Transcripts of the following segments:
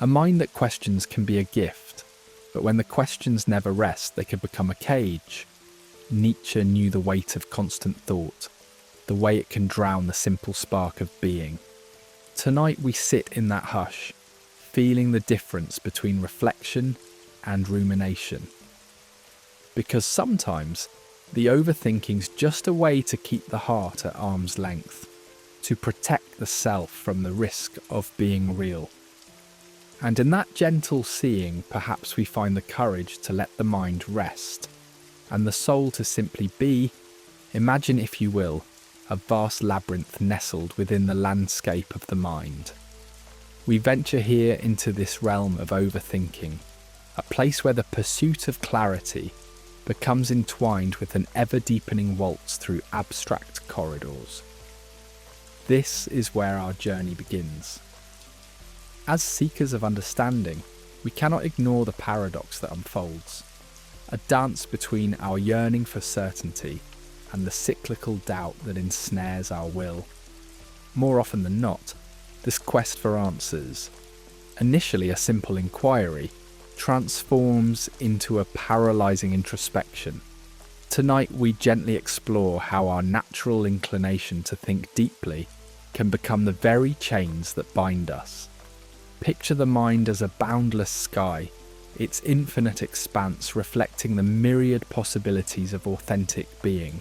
A mind that questions can be a gift, but when the questions never rest, they can become a cage. Nietzsche knew the weight of constant thought, the way it can drown the simple spark of being. Tonight we sit in that hush, feeling the difference between reflection and rumination. Because sometimes the overthinking's just a way to keep the heart at arm's length, to protect the self from the risk of being real. And in that gentle seeing, perhaps we find the courage to let the mind rest, and the soul to simply be. Imagine, if you will, a vast labyrinth nestled within the landscape of the mind. We venture here into this realm of overthinking, a place where the pursuit of clarity becomes entwined with an ever-deepening waltz through abstract corridors. This is where our journey begins. As seekers of understanding, we cannot ignore the paradox that unfolds, a dance between our yearning for certainty and the cyclical doubt that ensnares our will. More often than not, this quest for answers, initially a simple inquiry, transforms into a paralysing introspection. Tonight we gently explore how our natural inclination to think deeply can become the very chains that bind us. Picture the mind as a boundless sky, its infinite expanse reflecting the myriad possibilities of authentic being.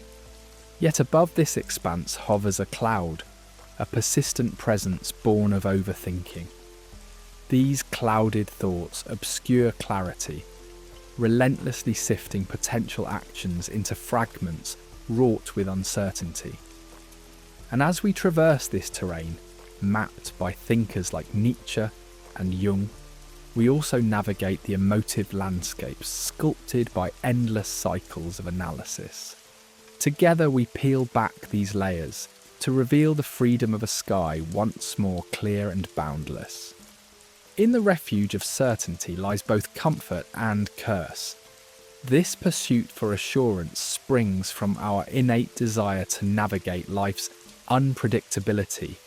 Yet above this expanse hovers a cloud, a persistent presence born of overthinking. These clouded thoughts obscure clarity, relentlessly sifting potential actions into fragments wrought with uncertainty. And as we traverse this terrain, mapped by thinkers like Nietzsche and Jung, we also navigate the emotive landscapes sculpted by endless cycles of analysis. Together we peel back these layers to reveal the freedom of a sky once more clear and boundless. In the refuge of certainty lies both comfort and curse. This pursuit for assurance springs from our innate desire to navigate life's unpredictability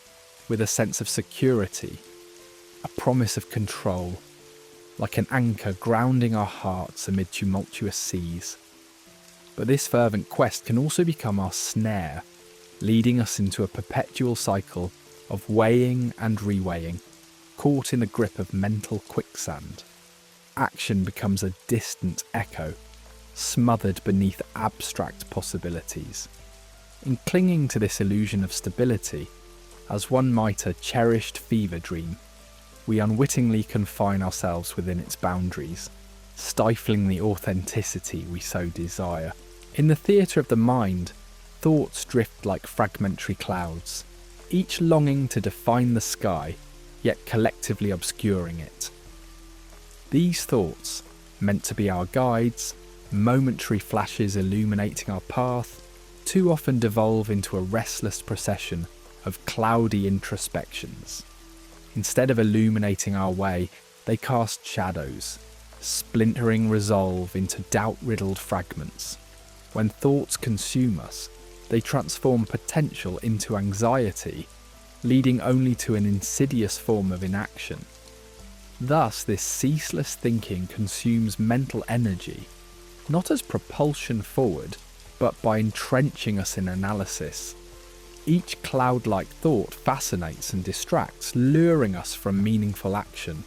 with a sense of security, a promise of control, like an anchor grounding our hearts amid tumultuous seas. But this fervent quest can also become our snare, leading us into a perpetual cycle of weighing and reweighing, caught in the grip of mental quicksand. Action becomes a distant echo, smothered beneath abstract possibilities. In clinging to this illusion of stability, as one might a cherished fever dream, we unwittingly confine ourselves within its boundaries, stifling the authenticity we so desire. In the theatre of the mind, thoughts drift like fragmentary clouds, each longing to define the sky, yet collectively obscuring it. These thoughts, meant to be our guides, momentary flashes illuminating our path, too often devolve into a restless procession of cloudy introspections. Instead of illuminating our way, they cast shadows, splintering resolve into doubt-riddled fragments. When thoughts consume us, they transform potential into anxiety, leading only to an insidious form of inaction. Thus, this ceaseless thinking consumes mental energy, not as propulsion forward, but by entrenching us in analysis. Each cloud-like thought fascinates and distracts, luring us from meaningful action.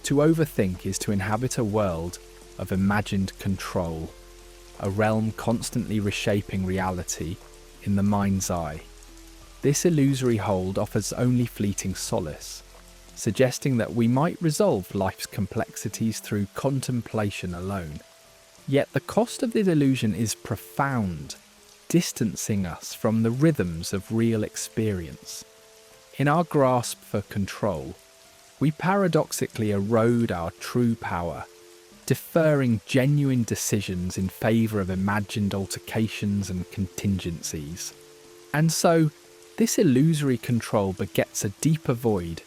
To overthink is to inhabit a world of imagined control, a realm constantly reshaping reality in the mind's eye. This illusory hold offers only fleeting solace, suggesting that we might resolve life's complexities through contemplation alone. Yet the cost of this illusion is profound, distancing us from the rhythms of real experience. In our grasp for control, we paradoxically erode our true power, deferring genuine decisions in favour of imagined altercations and contingencies. And so, this illusory control begets a deeper void,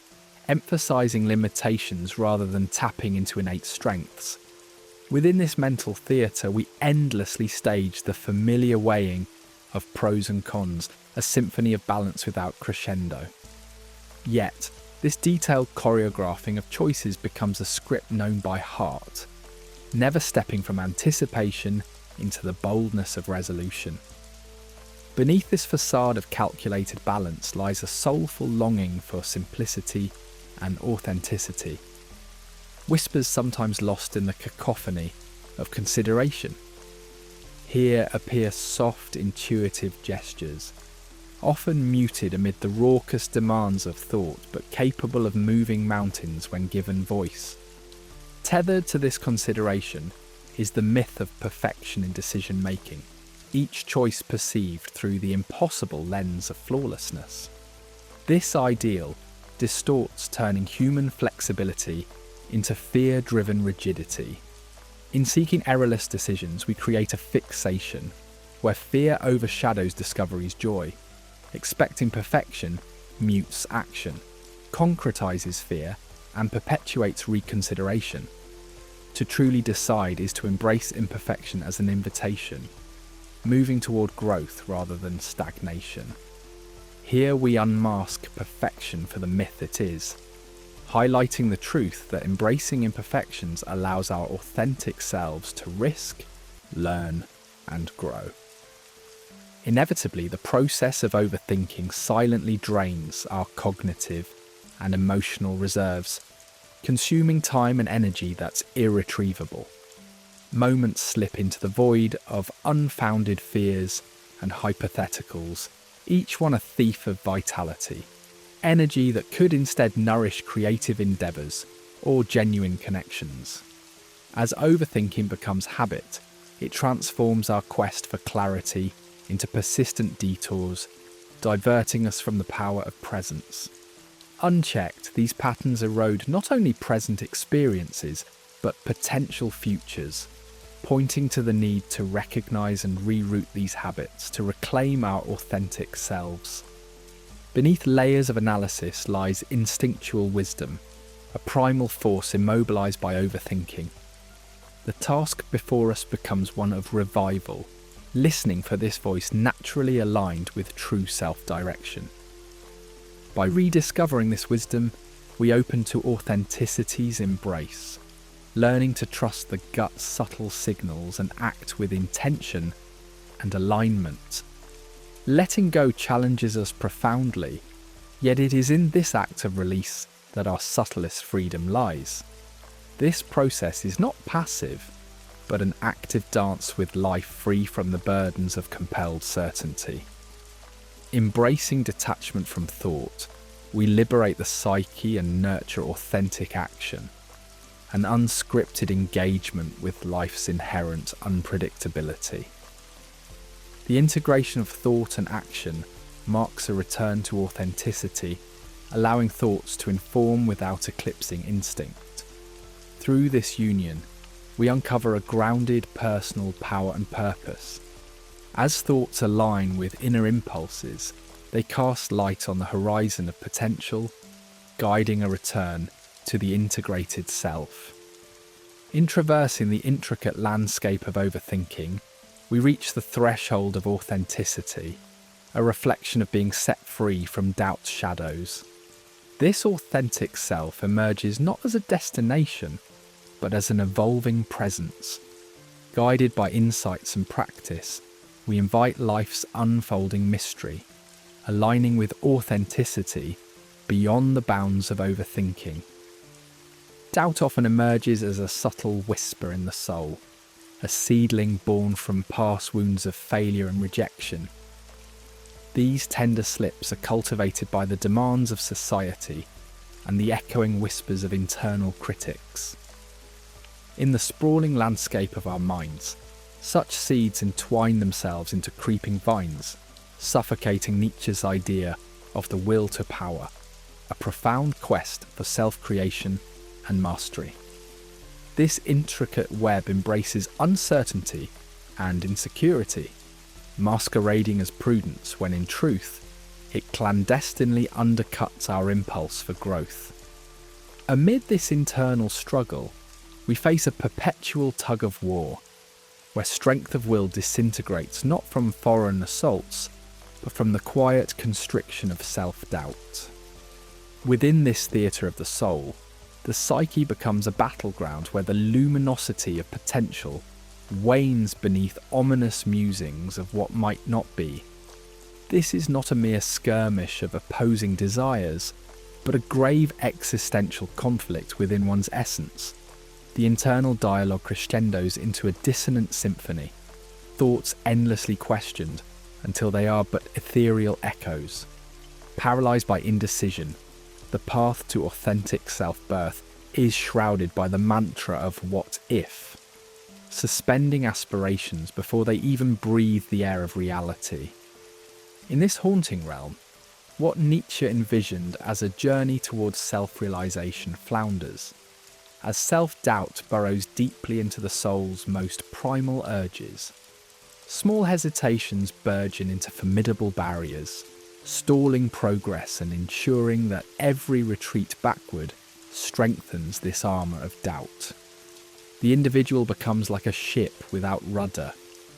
emphasising limitations rather than tapping into innate strengths. Within this mental theatre, we endlessly stage the familiar weighing of pros and cons, a symphony of balance without crescendo. Yet, This detailed choreographing of choices becomes a script known by heart, never stepping from anticipation into the boldness of resolution. Beneath this facade of calculated balance lies a soulful longing for simplicity and authenticity. Whispers sometimes lost in the cacophony of consideration. Here appear soft, intuitive gestures, often muted amid the raucous demands of thought, but capable of moving mountains when given voice. Tethered to this consideration is the myth of perfection in decision-making, each choice perceived through the impossible lens of flawlessness. This ideal distorts, turning human flexibility into fear-driven rigidity. In seeking errorless decisions, we create a fixation where fear overshadows discovery's joy. Expecting perfection mutes action, concretizes fear, and perpetuates reconsideration. To truly decide is to embrace imperfection as an invitation, moving toward growth rather than stagnation. Here we unmask perfection for the myth it is, highlighting the truth that embracing imperfections allows our authentic selves to risk, learn, and grow. Inevitably, the process of overthinking silently drains our cognitive and emotional reserves, consuming time and energy that's irretrievable. Moments slip into the void of unfounded fears and hypotheticals, each one a thief of vitality, energy that could instead nourish creative endeavours or genuine connections. As overthinking becomes habit, it transforms our quest for clarity into persistent detours, diverting us from the power of presence. Unchecked, these patterns erode not only present experiences, but potential futures, pointing to the need to recognise and reroute these habits to reclaim our authentic selves. Beneath layers of analysis lies instinctual wisdom, a primal force immobilised by overthinking. The task before us becomes one of revival, listening for this voice naturally aligned with true self-direction. By rediscovering this wisdom, we open to authenticity's embrace, learning to trust the gut's subtle signals and act with intention and alignment. Letting go challenges us profoundly, yet it is in this act of release that our subtlest freedom lies. This process is not passive, but an active dance with life free from the burdens of compelled certainty. Embracing detachment from thought, we liberate the psyche and nurture authentic action, an unscripted engagement with life's inherent unpredictability. The integration of thought and action marks a return to authenticity, allowing thoughts to inform without eclipsing instinct. Through this union, we uncover a grounded personal power and purpose. As thoughts align with inner impulses, they cast light on the horizon of potential, guiding a return to the integrated self. In traversing the intricate landscape of overthinking, we reach the threshold of authenticity, a reflection of being set free from doubt's shadows. This authentic self emerges not as a destination, but as an evolving presence. Guided by insights and practice, we invite life's unfolding mystery, aligning with authenticity beyond the bounds of overthinking. Doubt often emerges as a subtle whisper in the soul, a seedling born from past wounds of failure and rejection. These tender slips are cultivated by the demands of society and the echoing whispers of internal critics. In the sprawling landscape of our minds, such seeds entwine themselves into creeping vines, suffocating Nietzsche's idea of the will to power, a profound quest for self-creation and mastery. This intricate web embraces uncertainty and insecurity, masquerading as prudence when in truth, it clandestinely undercuts our impulse for growth. Amid this internal struggle, we face a perpetual tug of war, where strength of will disintegrates not from foreign assaults, but from the quiet constriction of self-doubt. Within this theatre of the soul, the psyche becomes a battleground where the luminosity of potential wanes beneath ominous musings of what might not be. This is not a mere skirmish of opposing desires, but a grave existential conflict within one's essence. The internal dialogue crescendos into a dissonant symphony, thoughts endlessly questioned until they are but ethereal echoes. Paralysed by indecision, the path to authentic self-birth is shrouded by the mantra of what if, suspending aspirations before they even breathe the air of reality. In this haunting realm, what Nietzsche envisioned as a journey towards self-realisation flounders, as self-doubt burrows deeply into the soul's most primal urges. Small hesitations burgeon into formidable barriers, stalling progress and ensuring that every retreat backward strengthens this armour of doubt. The individual becomes like a ship without rudder,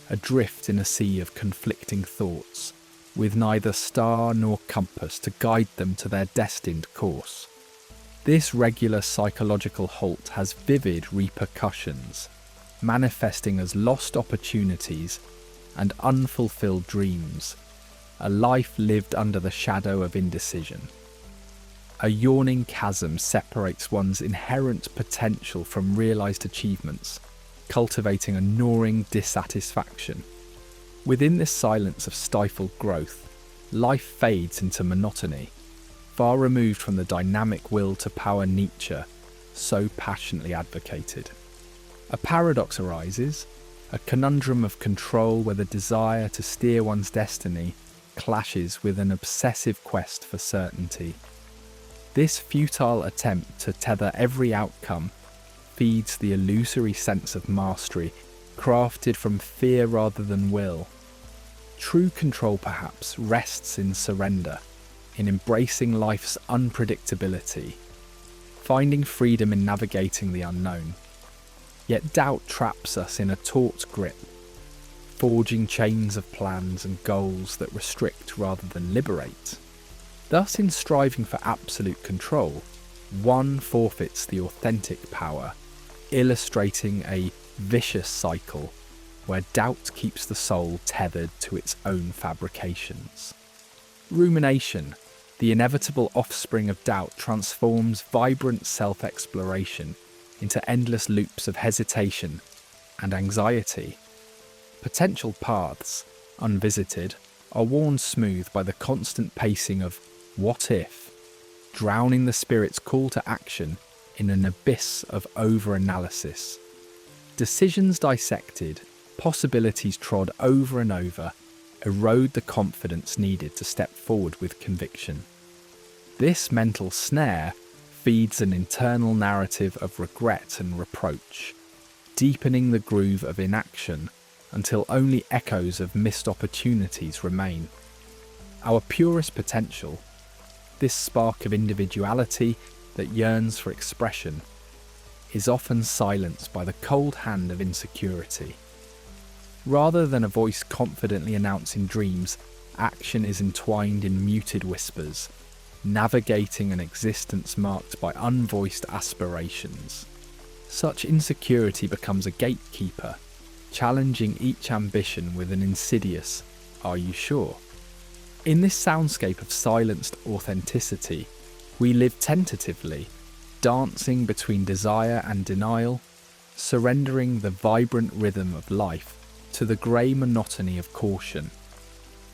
adrift in a sea of conflicting thoughts, with neither star nor compass to guide them to their destined course. This regular psychological halt has vivid repercussions, manifesting as lost opportunities and unfulfilled dreams, a life lived under the shadow of indecision. A yawning chasm separates one's inherent potential from realised achievements, cultivating a gnawing dissatisfaction. Within this silence of stifled growth, life fades into monotony, far removed from the dynamic will to power Nietzsche so passionately advocated. A paradox arises, a conundrum of control where the desire to steer one's destiny clashes with an obsessive quest for certainty. This futile attempt to tether every outcome feeds the illusory sense of mastery, crafted from fear rather than will. True control, perhaps, rests in surrender, in embracing life's unpredictability, finding freedom in navigating the unknown. Yet doubt traps us in a taut grip, forging chains of plans and goals that restrict rather than liberate. Thus, in striving for absolute control, one forfeits the authentic power, illustrating a vicious cycle where doubt keeps the soul tethered to its own fabrications. Rumination, the inevitable offspring of doubt, transforms vibrant self-exploration into endless loops of hesitation and anxiety. Potential paths, unvisited, are worn smooth by the constant pacing of what if, drowning the spirit's call to action in an abyss of over-analysis. Decisions dissected, possibilities trod over and over, erode the confidence needed to step forward with conviction. This mental snare feeds an internal narrative of regret and reproach, deepening the groove of inaction until only echoes of missed opportunities remain. Our purest potential, this spark of individuality that yearns for expression, is often silenced by the cold hand of insecurity. Rather than a voice confidently announcing dreams, action is entwined in muted whispers, navigating an existence marked by unvoiced aspirations. Such insecurity becomes a gatekeeper, challenging each ambition with an insidious, "Are you sure?" In this soundscape of silenced authenticity, we live tentatively, dancing between desire and denial, surrendering the vibrant rhythm of life to the grey monotony of caution.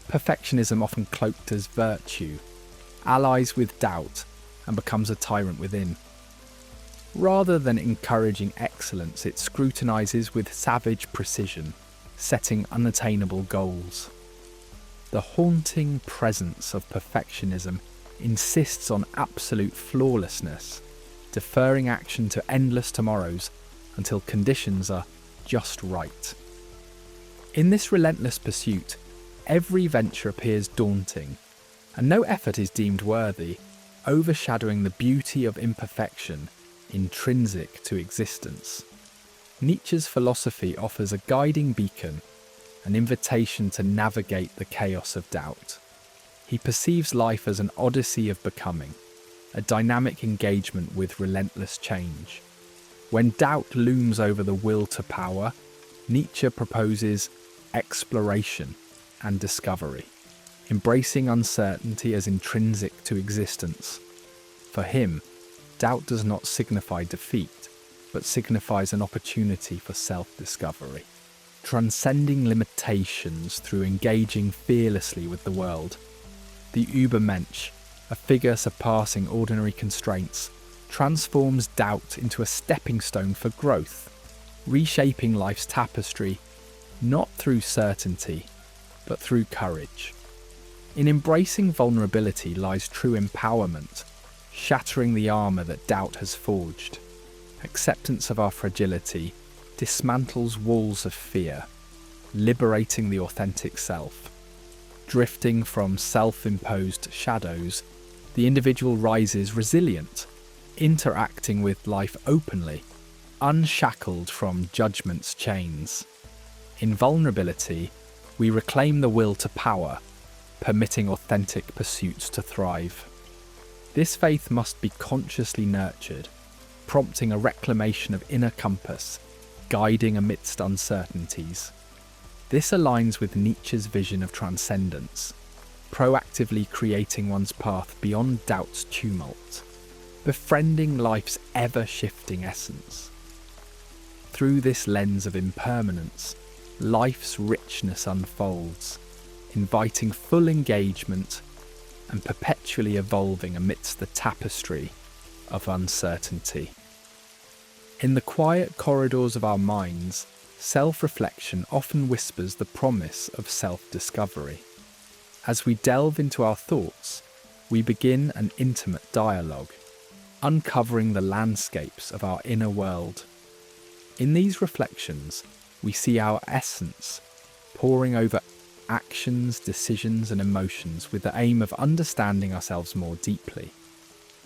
Perfectionism, often cloaked as virtue, allies with doubt and becomes a tyrant within. Rather than encouraging excellence, it scrutinises with savage precision, setting unattainable goals. The haunting presence of perfectionism insists on absolute flawlessness, deferring action to endless tomorrows until conditions are just right. In this relentless pursuit, every venture appears daunting, and no effort is deemed worthy, overshadowing the beauty of imperfection intrinsic to existence. Nietzsche's philosophy offers a guiding beacon, an invitation to navigate the chaos of doubt. He perceives life as an odyssey of becoming, a dynamic engagement with relentless change. When doubt looms over the will to power, Nietzsche proposes exploration and discovery, embracing uncertainty as intrinsic to existence. For him, doubt does not signify defeat, but signifies an opportunity for self-discovery, transcending limitations through engaging fearlessly with the world. The Übermensch, a figure surpassing ordinary constraints, transforms doubt into a stepping stone for growth, reshaping life's tapestry, not through certainty, but through courage. In embracing vulnerability lies true empowerment, shattering the armour that doubt has forged. Acceptance of our fragility dismantles walls of fear, liberating the authentic self. Drifting from self-imposed shadows, the individual rises resilient, interacting with life openly, unshackled from judgment's chains. In vulnerability, we reclaim the will to power, permitting authentic pursuits to thrive. This faith must be consciously nurtured, prompting a reclamation of inner compass, guiding amidst uncertainties. This aligns with Nietzsche's vision of transcendence, proactively creating one's path beyond doubt's tumult, befriending life's ever-shifting essence. Through this lens of impermanence, life's richness unfolds, inviting full engagement and perpetually evolving amidst the tapestry of uncertainty. In the quiet corridors of our minds, self-reflection often whispers the promise of self-discovery. As we delve into our thoughts, we begin an intimate dialogue, uncovering the landscapes of our inner world. In these reflections, we see our essence pouring over actions, decisions, and emotions with the aim of understanding ourselves more deeply.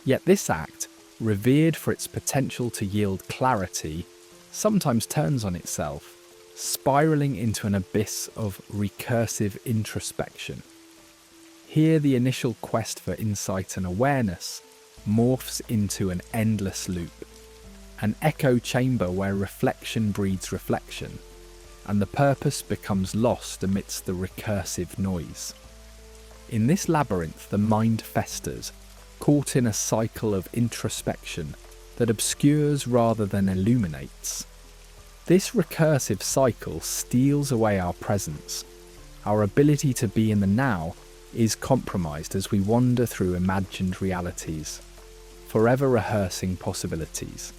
Yet this act, revered for its potential to yield clarity, sometimes turns on itself, spiraling into an abyss of recursive introspection. Here, the initial quest for insight and awareness morphs into an endless loop, an echo chamber where reflection breeds reflection, and the purpose becomes lost amidst the recursive noise. In this labyrinth, the mind festers, caught in a cycle of introspection that obscures rather than illuminates. This recursive cycle steals away our presence. Our ability to be in the now is compromised as we wander through imagined realities, forever rehearsing possibilities.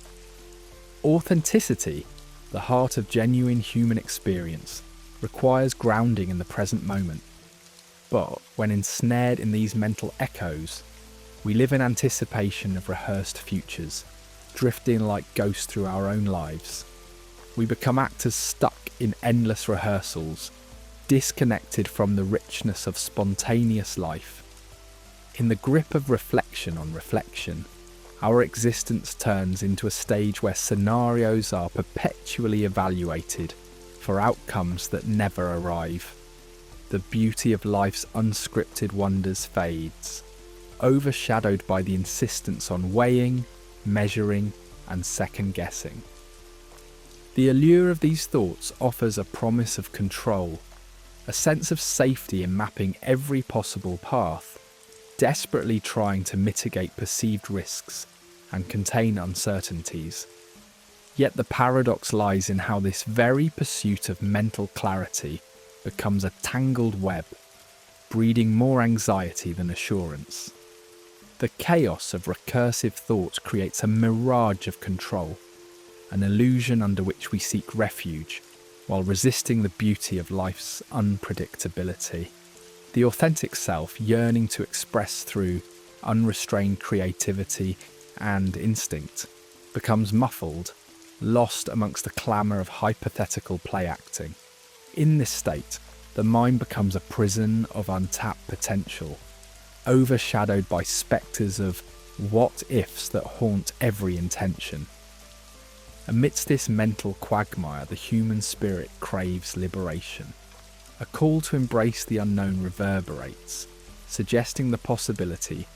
Authenticity, the heart of genuine human experience, requires grounding in the present moment. But when ensnared in these mental echoes, we live in anticipation of rehearsed futures, drifting like ghosts through our own lives. We become actors stuck in endless rehearsals, disconnected from the richness of spontaneous life. In the grip of reflection on reflection, our existence turns into a stage where scenarios are perpetually evaluated for outcomes that never arrive. The beauty of life's unscripted wonders fades, overshadowed by the insistence on weighing, measuring, and second-guessing. The allure of these thoughts offers a promise of control, a sense of safety in mapping every possible path, desperately trying to mitigate perceived risks and contain uncertainties. Yet the paradox lies in how this very pursuit of mental clarity becomes a tangled web, breeding more anxiety than assurance. The chaos of recursive thought creates a mirage of control, an illusion under which we seek refuge, while resisting the beauty of life's unpredictability. The authentic self, yearning to express through unrestrained creativity and instinct, becomes muffled, lost amongst the clamour of hypothetical play acting. In this state, the mind becomes a prison of untapped potential, overshadowed by spectres of what-ifs that haunt every intention. Amidst this mental quagmire, the human spirit craves liberation. A call to embrace the unknown reverberates, suggesting the possibility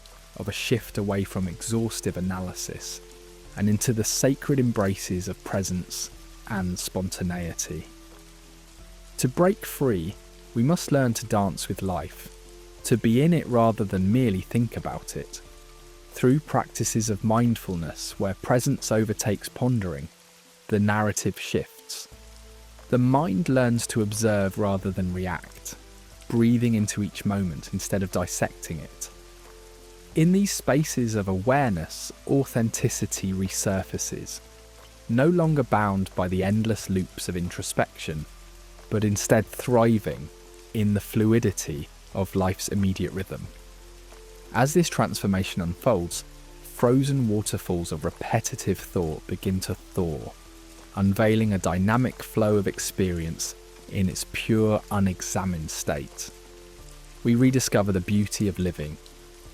of a shift away from exhaustive analysis and into the sacred embraces of presence and spontaneity. To break free, we must learn to dance with life, to be in it rather than merely think about it. Through practices of mindfulness where presence overtakes pondering, the narrative shifts. The mind learns to observe rather than react, breathing into each moment instead of dissecting it. In these spaces of awareness, authenticity resurfaces, no longer bound by the endless loops of introspection, but instead thriving in the fluidity of life's immediate rhythm. As this transformation unfolds, frozen waterfalls of repetitive thought begin to thaw, unveiling a dynamic flow of experience in its pure, unexamined state. We rediscover the beauty of living,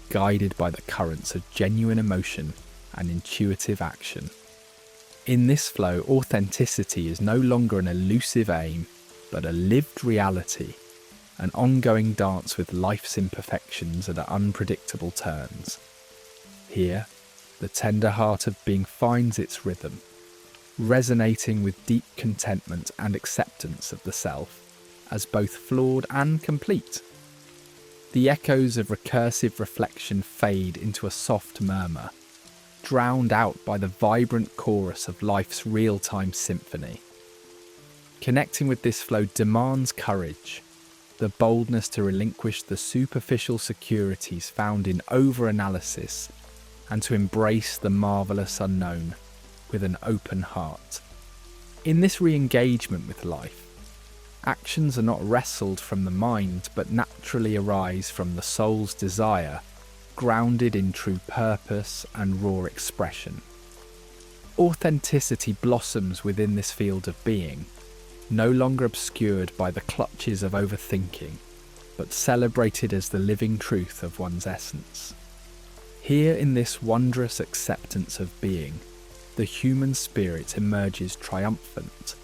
guided by the currents of genuine emotion and intuitive action. In this flow, authenticity is no longer an elusive aim, but a lived reality, an ongoing dance with life's imperfections and unpredictable turns. Here, the tender heart of being finds its rhythm, resonating with deep contentment and acceptance of the self as both flawed and complete. The echoes of recursive reflection fade into a soft murmur, drowned out by the vibrant chorus of life's real-time symphony. Connecting with this flow demands courage, the boldness to relinquish the superficial securities found in over-analysis and to embrace the marvellous unknown with an open heart. In this re-engagement with life, actions are not wrestled from the mind but naturally arise from the soul's desire, grounded in true purpose and raw expression. Authenticity blossoms within this field of being, no longer obscured by the clutches of overthinking, but celebrated as the living truth of one's essence. Here in this wondrous acceptance of being, the human spirit emerges triumphant,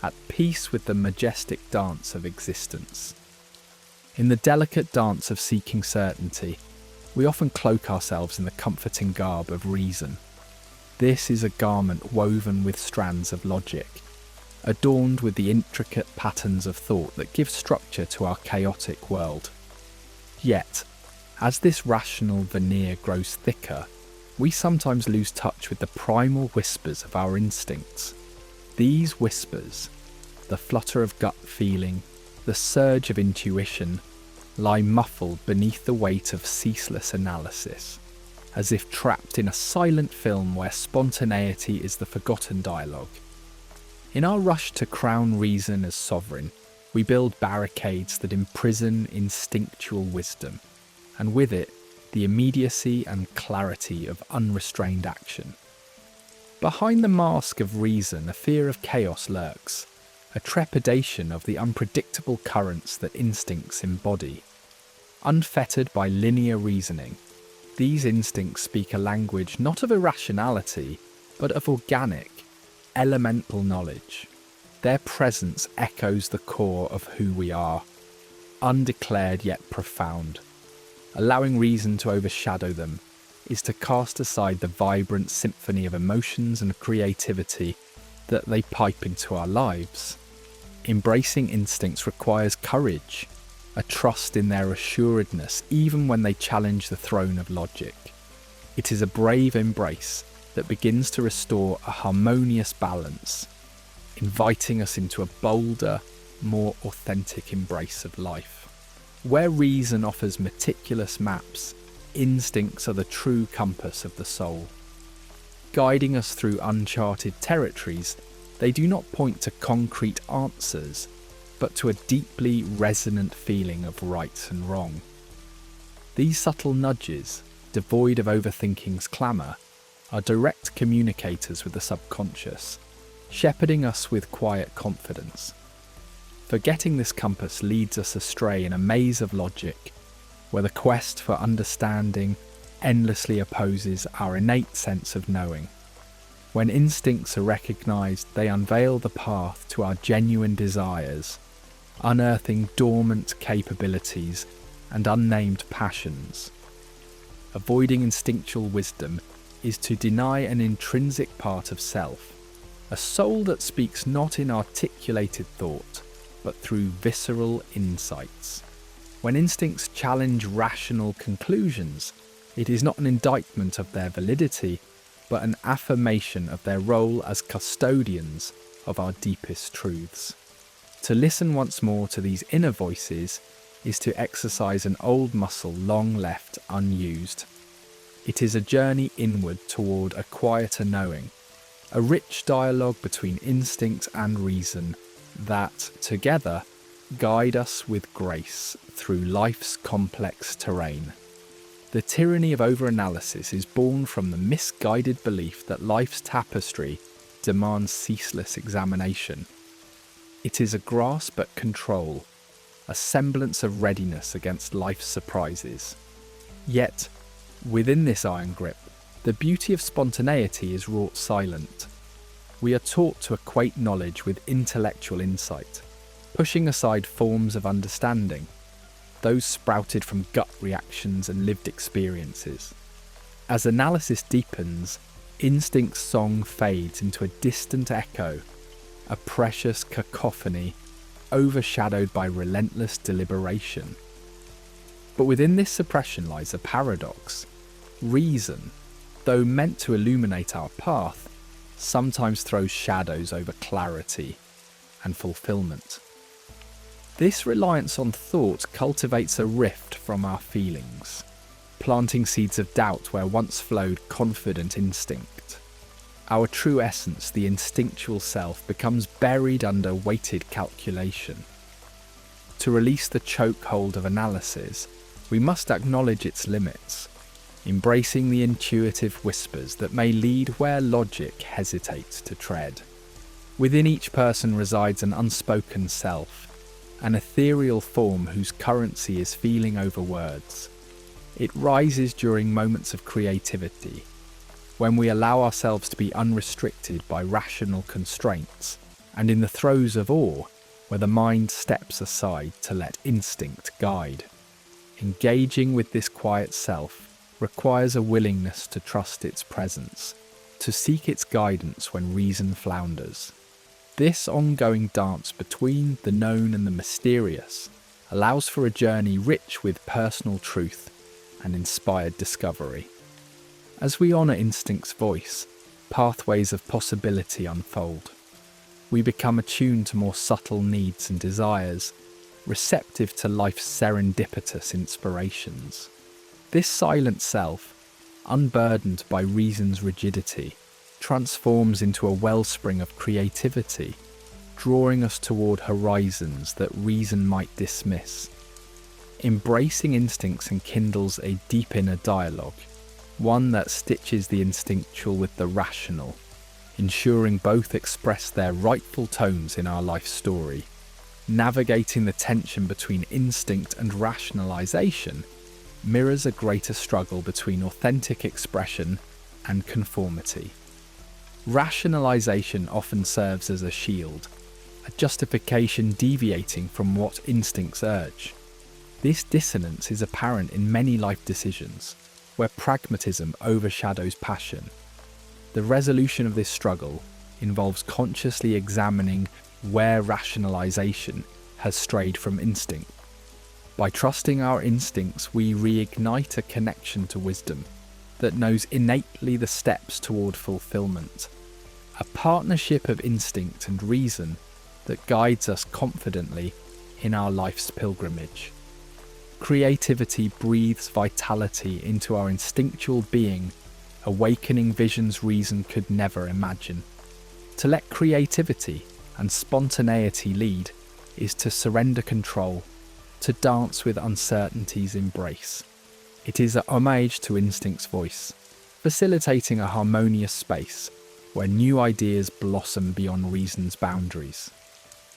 at peace with the majestic dance of existence. In the delicate dance of seeking certainty, we often cloak ourselves in the comforting garb of reason. This is a garment woven with strands of logic, adorned with the intricate patterns of thought that give structure to our chaotic world. Yet, as this rational veneer grows thicker, we sometimes lose touch with the primal whispers of our instincts. These whispers, the flutter of gut feeling, the surge of intuition, lie muffled beneath the weight of ceaseless analysis, as if trapped in a silent film where spontaneity is the forgotten dialogue. In our rush to crown reason as sovereign, we build barricades that imprison instinctual wisdom, and with it, the immediacy and clarity of unrestrained action. Behind the mask of reason, a fear of chaos lurks, a trepidation of the unpredictable currents that instincts embody. Unfettered by linear reasoning, these instincts speak a language not of irrationality, but of organic, elemental knowledge. Their presence echoes the core of who we are, undeclared yet profound. Allowing reason to overshadow them is to cast aside the vibrant symphony of emotions and creativity that they pipe into our lives. Embracing instincts requires courage, a trust in their assuredness even when they challenge the throne of logic. It is a brave embrace that begins to restore a harmonious balance, inviting us into a bolder, more authentic embrace of life. Where reason offers meticulous maps, instincts are the true compass of the soul. Guiding us through uncharted territories, they do not point to concrete answers, but to a deeply resonant feeling of right and wrong. These subtle nudges, devoid of overthinking's clamour, are direct communicators with the subconscious, shepherding us with quiet confidence. Forgetting this compass leads us astray in a maze of logic, where the quest for understanding endlessly opposes our innate sense of knowing. When instincts are recognised, they unveil the path to our genuine desires, unearthing dormant capabilities and unnamed passions. avoiding instinctual wisdom, is to deny an intrinsic part of self, a soul that speaks not in articulated thought, but through visceral insights. When instincts challenge rational conclusions, it is not an indictment of their validity, but an affirmation of their role as custodians of our deepest truths. To listen once more to these inner voices is to exercise an old muscle long left unused. It is a journey inward toward a quieter knowing, a rich dialogue between instinct and reason that, together, guide us with grace through life's complex terrain. The tyranny of overanalysis is born from the misguided belief that life's tapestry demands ceaseless examination. It is a grasp at control, a semblance of readiness against life's surprises. Yet, within this iron grip, the beauty of spontaneity is wrought silent. We are taught to equate knowledge with intellectual insight, pushing aside forms of understanding, those sprouted from gut reactions and lived experiences. As analysis deepens, instinct's song fades into a distant echo, a precious cacophony, overshadowed by relentless deliberation. But within this suppression lies a paradox. Reason, though meant to illuminate our path, sometimes throws shadows over clarity and fulfillment. This reliance on thought cultivates a rift from our feelings, planting seeds of doubt where once flowed confident instinct. Our true essence, the instinctual self, becomes buried under weighted calculation. To release the chokehold of analysis, we must acknowledge its limits, embracing the intuitive whispers that may lead where logic hesitates to tread. Within each person resides an unspoken self, an ethereal form whose currency is feeling over words. It rises during moments of creativity, when we allow ourselves to be unrestricted by rational constraints, and in the throes of awe, where the mind steps aside to let instinct guide. Engaging with this quiet self requires a willingness to trust its presence, to seek its guidance when reason flounders. This ongoing dance between the known and the mysterious allows for a journey rich with personal truth and inspired discovery. As we honour instinct's voice, pathways of possibility unfold. We become attuned to more subtle needs and desires, receptive to life's serendipitous inspirations. This silent self, unburdened by reason's rigidity, transforms into a wellspring of creativity, drawing us toward horizons that reason might dismiss. Embracing instincts enkindles a deep inner dialogue, one that stitches the instinctual with the rational, ensuring both express their rightful tones in our life story. Navigating the tension between instinct and rationalization mirrors a greater struggle between authentic expression and conformity. Rationalization often serves as a shield, a justification deviating from what instincts urge. This dissonance is apparent in many life decisions, where pragmatism overshadows passion. The resolution of this struggle involves consciously examining where rationalization has strayed from instinct. By trusting our instincts, we reignite a connection to wisdom that knows innately the steps toward fulfillment, a partnership of instinct and reason that guides us confidently in our life's pilgrimage. Creativity breathes vitality into our instinctual being, awakening visions reason could never imagine. To let creativity and spontaneity lead is to surrender control, to dance with uncertainty's embrace. It is a homage to instinct's voice, facilitating a harmonious space where new ideas blossom beyond reason's boundaries.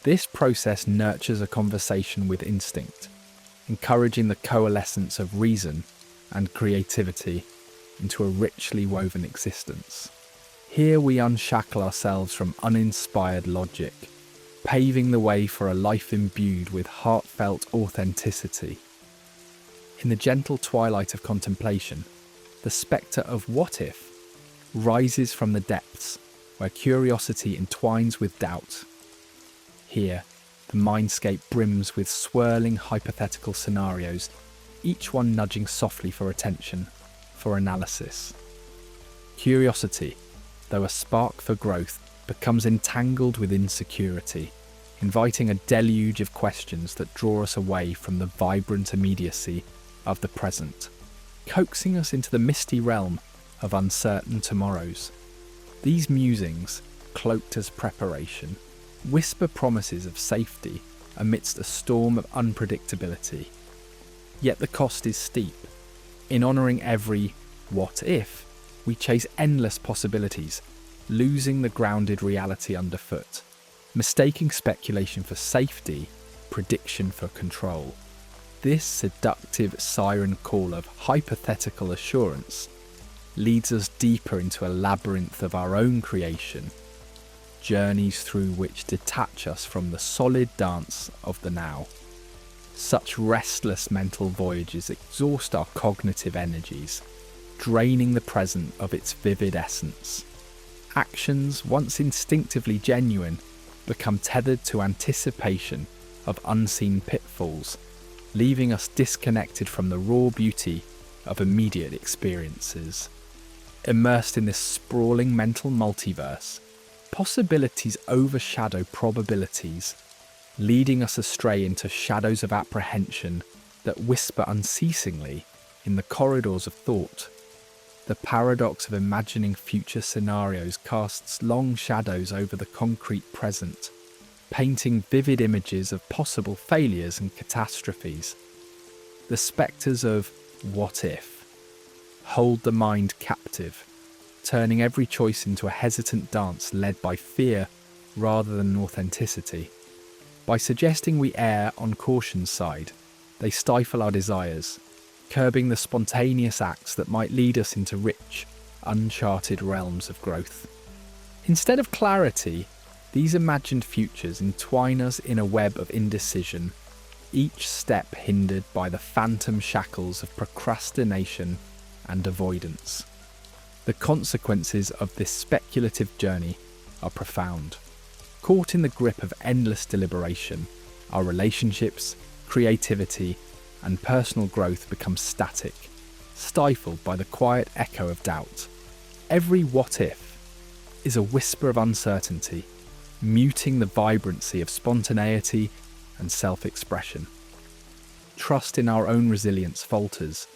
This process nurtures a conversation with instinct, encouraging the coalescence of reason and creativity into a richly woven existence. Here we unshackle ourselves from uninspired logic, paving the way for a life imbued with heartfelt authenticity. In the gentle twilight of contemplation, the spectre of what if rises from the depths where curiosity entwines with doubt. Here, the mindscape brims with swirling hypothetical scenarios, each one nudging softly for attention, for analysis. Curiosity, though a spark for growth, becomes entangled with insecurity, inviting a deluge of questions that draw us away from the vibrant immediacy of the present, coaxing us into the misty realm of uncertain tomorrows. These musings, cloaked as preparation, whisper promises of safety amidst a storm of unpredictability. Yet the cost is steep. In honouring every what if, we chase endless possibilities, losing the grounded reality underfoot, mistaking speculation for safety, prediction for control. This seductive siren call of hypothetical assurance leads us deeper into a labyrinth of our own creation, journeys through which detach us from the solid dance of the now. Such restless mental voyages exhaust our cognitive energies, draining the present of its vivid essence. Actions, once instinctively genuine, become tethered to anticipation of unseen pitfalls, leaving us disconnected from the raw beauty of immediate experiences. Immersed in this sprawling mental multiverse, possibilities overshadow probabilities, leading us astray into shadows of apprehension that whisper unceasingly in the corridors of thought. The paradox of imagining future scenarios casts long shadows over the concrete present, painting vivid images of possible failures and catastrophes. The spectres of what if hold the mind captive, turning every choice into a hesitant dance led by fear rather than authenticity. By suggesting we err on caution's side, they stifle our desires, curbing the spontaneous acts that might lead us into rich, uncharted realms of growth. Instead of clarity, these imagined futures entwine us in a web of indecision, each step hindered by the phantom shackles of procrastination and avoidance. The consequences of this speculative journey are profound. Caught in the grip of endless deliberation, our relationships, creativity, and personal growth become static, stifled by the quiet echo of doubt. Every what if is a whisper of uncertainty, muting the vibrancy of spontaneity and self-expression. Trust in our own resilience falters,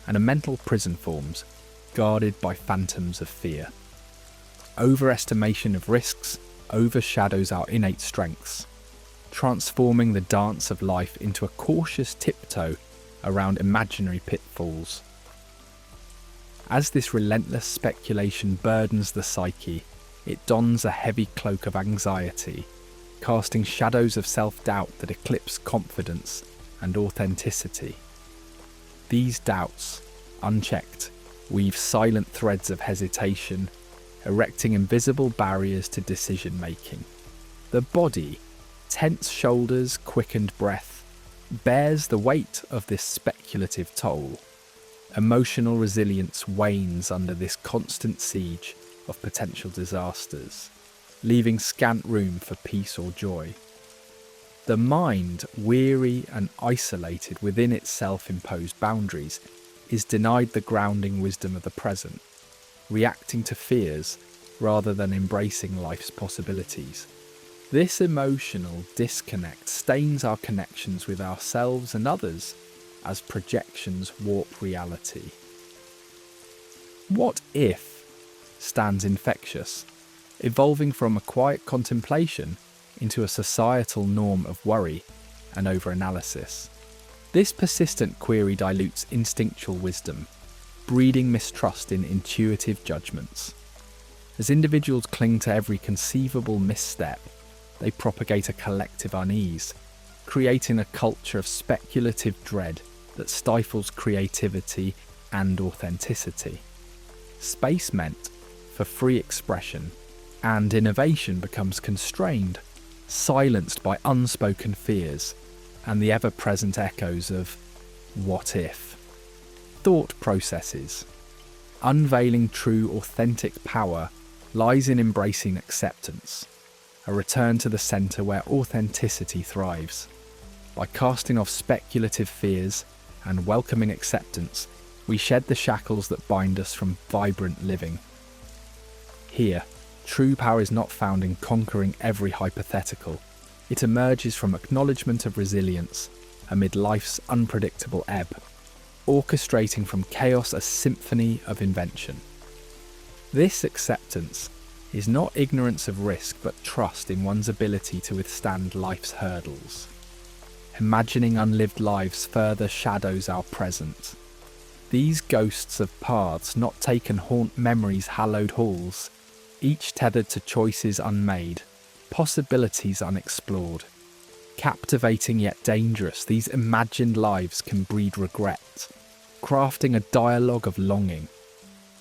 and a mental prison forms, guarded by phantoms of fear. Overestimation of risks overshadows our innate strengths, transforming the dance of life into a cautious tiptoe around imaginary pitfalls. As this relentless speculation burdens the psyche, it dons a heavy cloak of anxiety, casting shadows of self-doubt that eclipse confidence and authenticity. These doubts, unchecked, weave silent threads of hesitation, erecting invisible barriers to decision-making. The body, tense shoulders, quickened breath, bears the weight of this speculative toll. Emotional resilience wanes under this constant siege of potential disasters, leaving scant room for peace or joy. The mind, weary and isolated within its self-imposed boundaries, is denied the grounding wisdom of the present, reacting to fears rather than embracing life's possibilities. This emotional disconnect stains our connections with ourselves and others as projections warp reality. What if stands infectious, evolving from a quiet contemplation into a societal norm of worry and overanalysis. This persistent query dilutes instinctual wisdom, breeding mistrust in intuitive judgments. As individuals cling to every conceivable misstep, they propagate a collective unease, creating a culture of speculative dread that stifles creativity and authenticity. Space meant for free expression and innovation becomes constrained, silenced by unspoken fears and the ever-present echoes of what if. Thought processes, Unveiling true, authentic power lies in embracing acceptance, a return to the centre where authenticity thrives. By casting off speculative fears and welcoming acceptance, we shed the shackles that bind us from vibrant living. Here, true power is not found in conquering every hypothetical. It emerges from acknowledgement of resilience amid life's unpredictable ebb, orchestrating from chaos a symphony of invention. This acceptance is not ignorance of risk, but trust in one's ability to withstand life's hurdles. Imagining unlived lives further shadows our present. These ghosts of paths not taken haunt memory's hallowed halls, each tethered to choices unmade, possibilities unexplored. Captivating yet dangerous, these imagined lives can breed regret, crafting a dialogue of longing.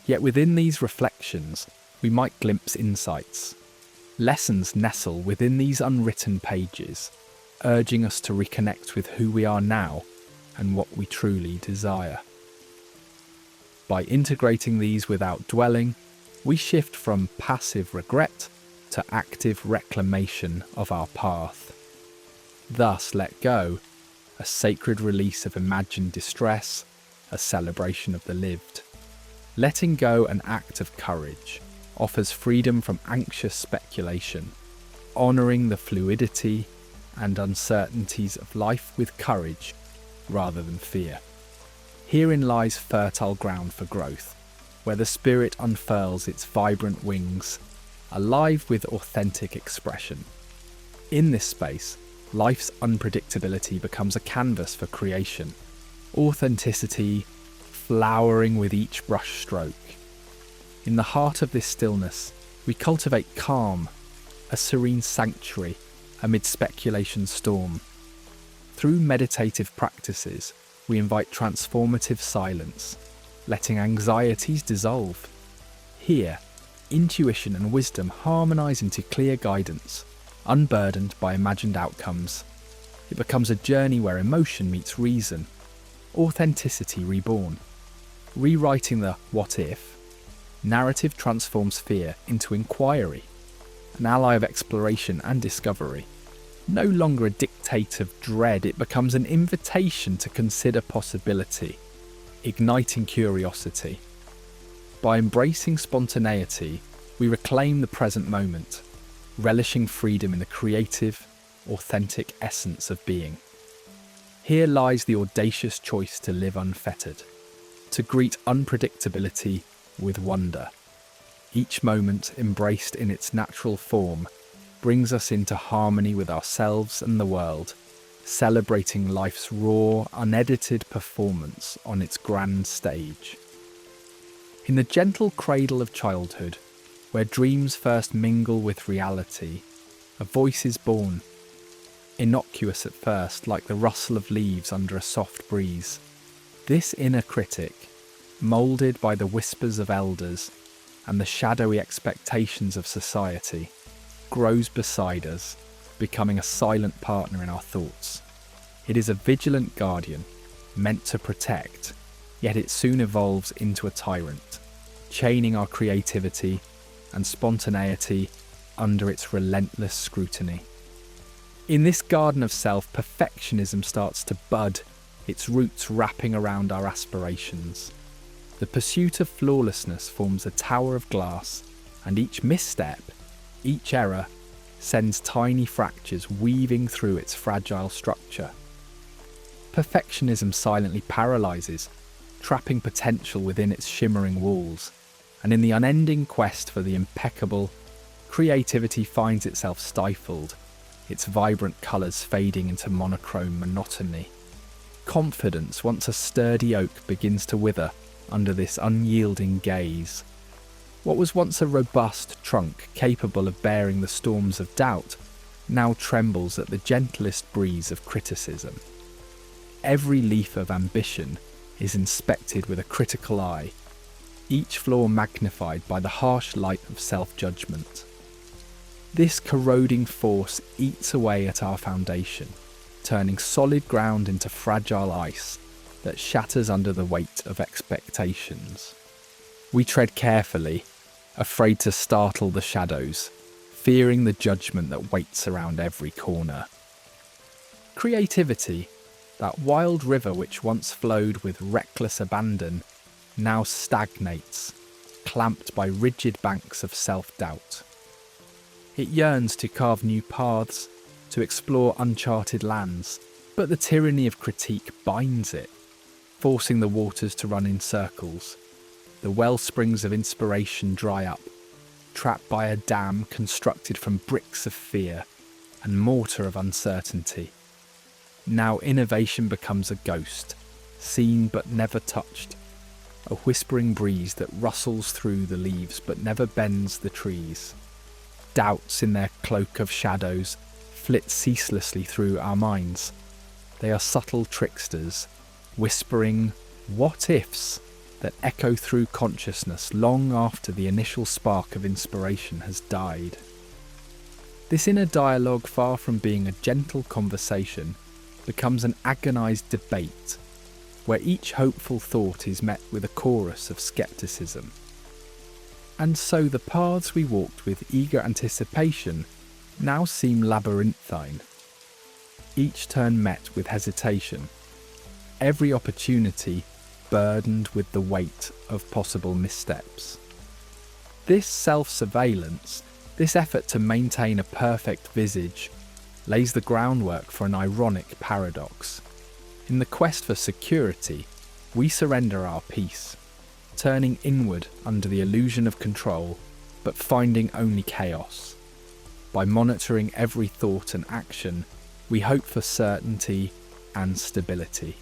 Yet within these reflections, we might glimpse insights. Lessons nestle within these unwritten pages, urging us to reconnect with who we are now and what we truly desire. By integrating these without dwelling, we shift from passive regret to active reclamation of our path. Thus, let go, a sacred release of imagined distress, a celebration of the lived. Letting go, an act of courage, offers freedom from anxious speculation, honouring the fluidity and uncertainties of life with courage rather than fear. Herein lies fertile ground for growth, where the spirit unfurls its vibrant wings, alive with authentic expression. In this space, life's unpredictability becomes a canvas for creation, authenticity flowering with each brushstroke. In the heart of this stillness, we cultivate calm, a serene sanctuary amid speculation's storm. Through meditative practices, we invite transformative silence, letting anxieties dissolve. Here, intuition and wisdom harmonize into clear guidance, unburdened by imagined outcomes. It becomes a journey where emotion meets reason, authenticity reborn. Rewriting the what if, narrative transforms fear into inquiry, an ally of exploration and discovery. No longer a dictate of dread, it becomes an invitation to consider possibility, igniting curiosity. By embracing spontaneity, we reclaim the present moment, relishing freedom in the creative, authentic essence of being. Here lies the audacious choice to live unfettered, to greet unpredictability with wonder. Each moment, embraced in its natural form, brings us into harmony with ourselves and the world, celebrating life's raw, unedited performance on its grand stage. In the gentle cradle of childhood, where dreams first mingle with reality, a voice is born, innocuous at first, like the rustle of leaves under a soft breeze. This inner critic, moulded by the whispers of elders and the shadowy expectations of society, grows beside us, becoming a silent partner in our thoughts. It is a vigilant guardian, meant to protect, yet it soon evolves into a tyrant, chaining our creativity and spontaneity under its relentless scrutiny. In this garden of self, perfectionism starts to bud, its roots wrapping around our aspirations. The pursuit of flawlessness forms a tower of glass, and each misstep, each error, sends tiny fractures weaving through its fragile structure. Perfectionism silently paralyzes, trapping potential within its shimmering walls, and in the unending quest for the impeccable, creativity finds itself stifled, its vibrant colours fading into monochrome monotony. Confidence, once a sturdy oak, begins to wither under this unyielding gaze. What was once a robust trunk capable of bearing the storms of doubt now trembles at the gentlest breeze of criticism. Every leaf of ambition is inspected with a critical eye, each flaw magnified by the harsh light of self-judgment. This corroding force eats away at our foundation, turning solid ground into fragile ice that shatters under the weight of expectations. We tread carefully, afraid to startle the shadows, fearing the judgment that waits around every corner. Creativity, that wild river which once flowed with reckless abandon, now stagnates, clamped by rigid banks of self-doubt. It yearns to carve new paths, to explore uncharted lands, but the tyranny of critique binds it, forcing the waters to run in circles. The wellsprings of inspiration dry up, trapped by a dam constructed from bricks of fear and mortar of uncertainty. Now innovation becomes a ghost, seen but never touched, a whispering breeze that rustles through the leaves but never bends the trees. Doubts in their cloak of shadows flit ceaselessly through our minds. They are subtle tricksters, whispering what-ifs that echo through consciousness long after the initial spark of inspiration has died. This inner dialogue, far from being a gentle conversation, becomes an agonized debate, where each hopeful thought is met with a chorus of skepticism. And so the paths we walked with eager anticipation now seem labyrinthine, each turn met with hesitation, every opportunity burdened with the weight of possible missteps. This self-surveillance, this effort to maintain a perfect visage, lays the groundwork for an ironic paradox. In the quest for security, we surrender our peace, turning inward under the illusion of control, but finding only chaos. By monitoring every thought and action, we hope for certainty and stability.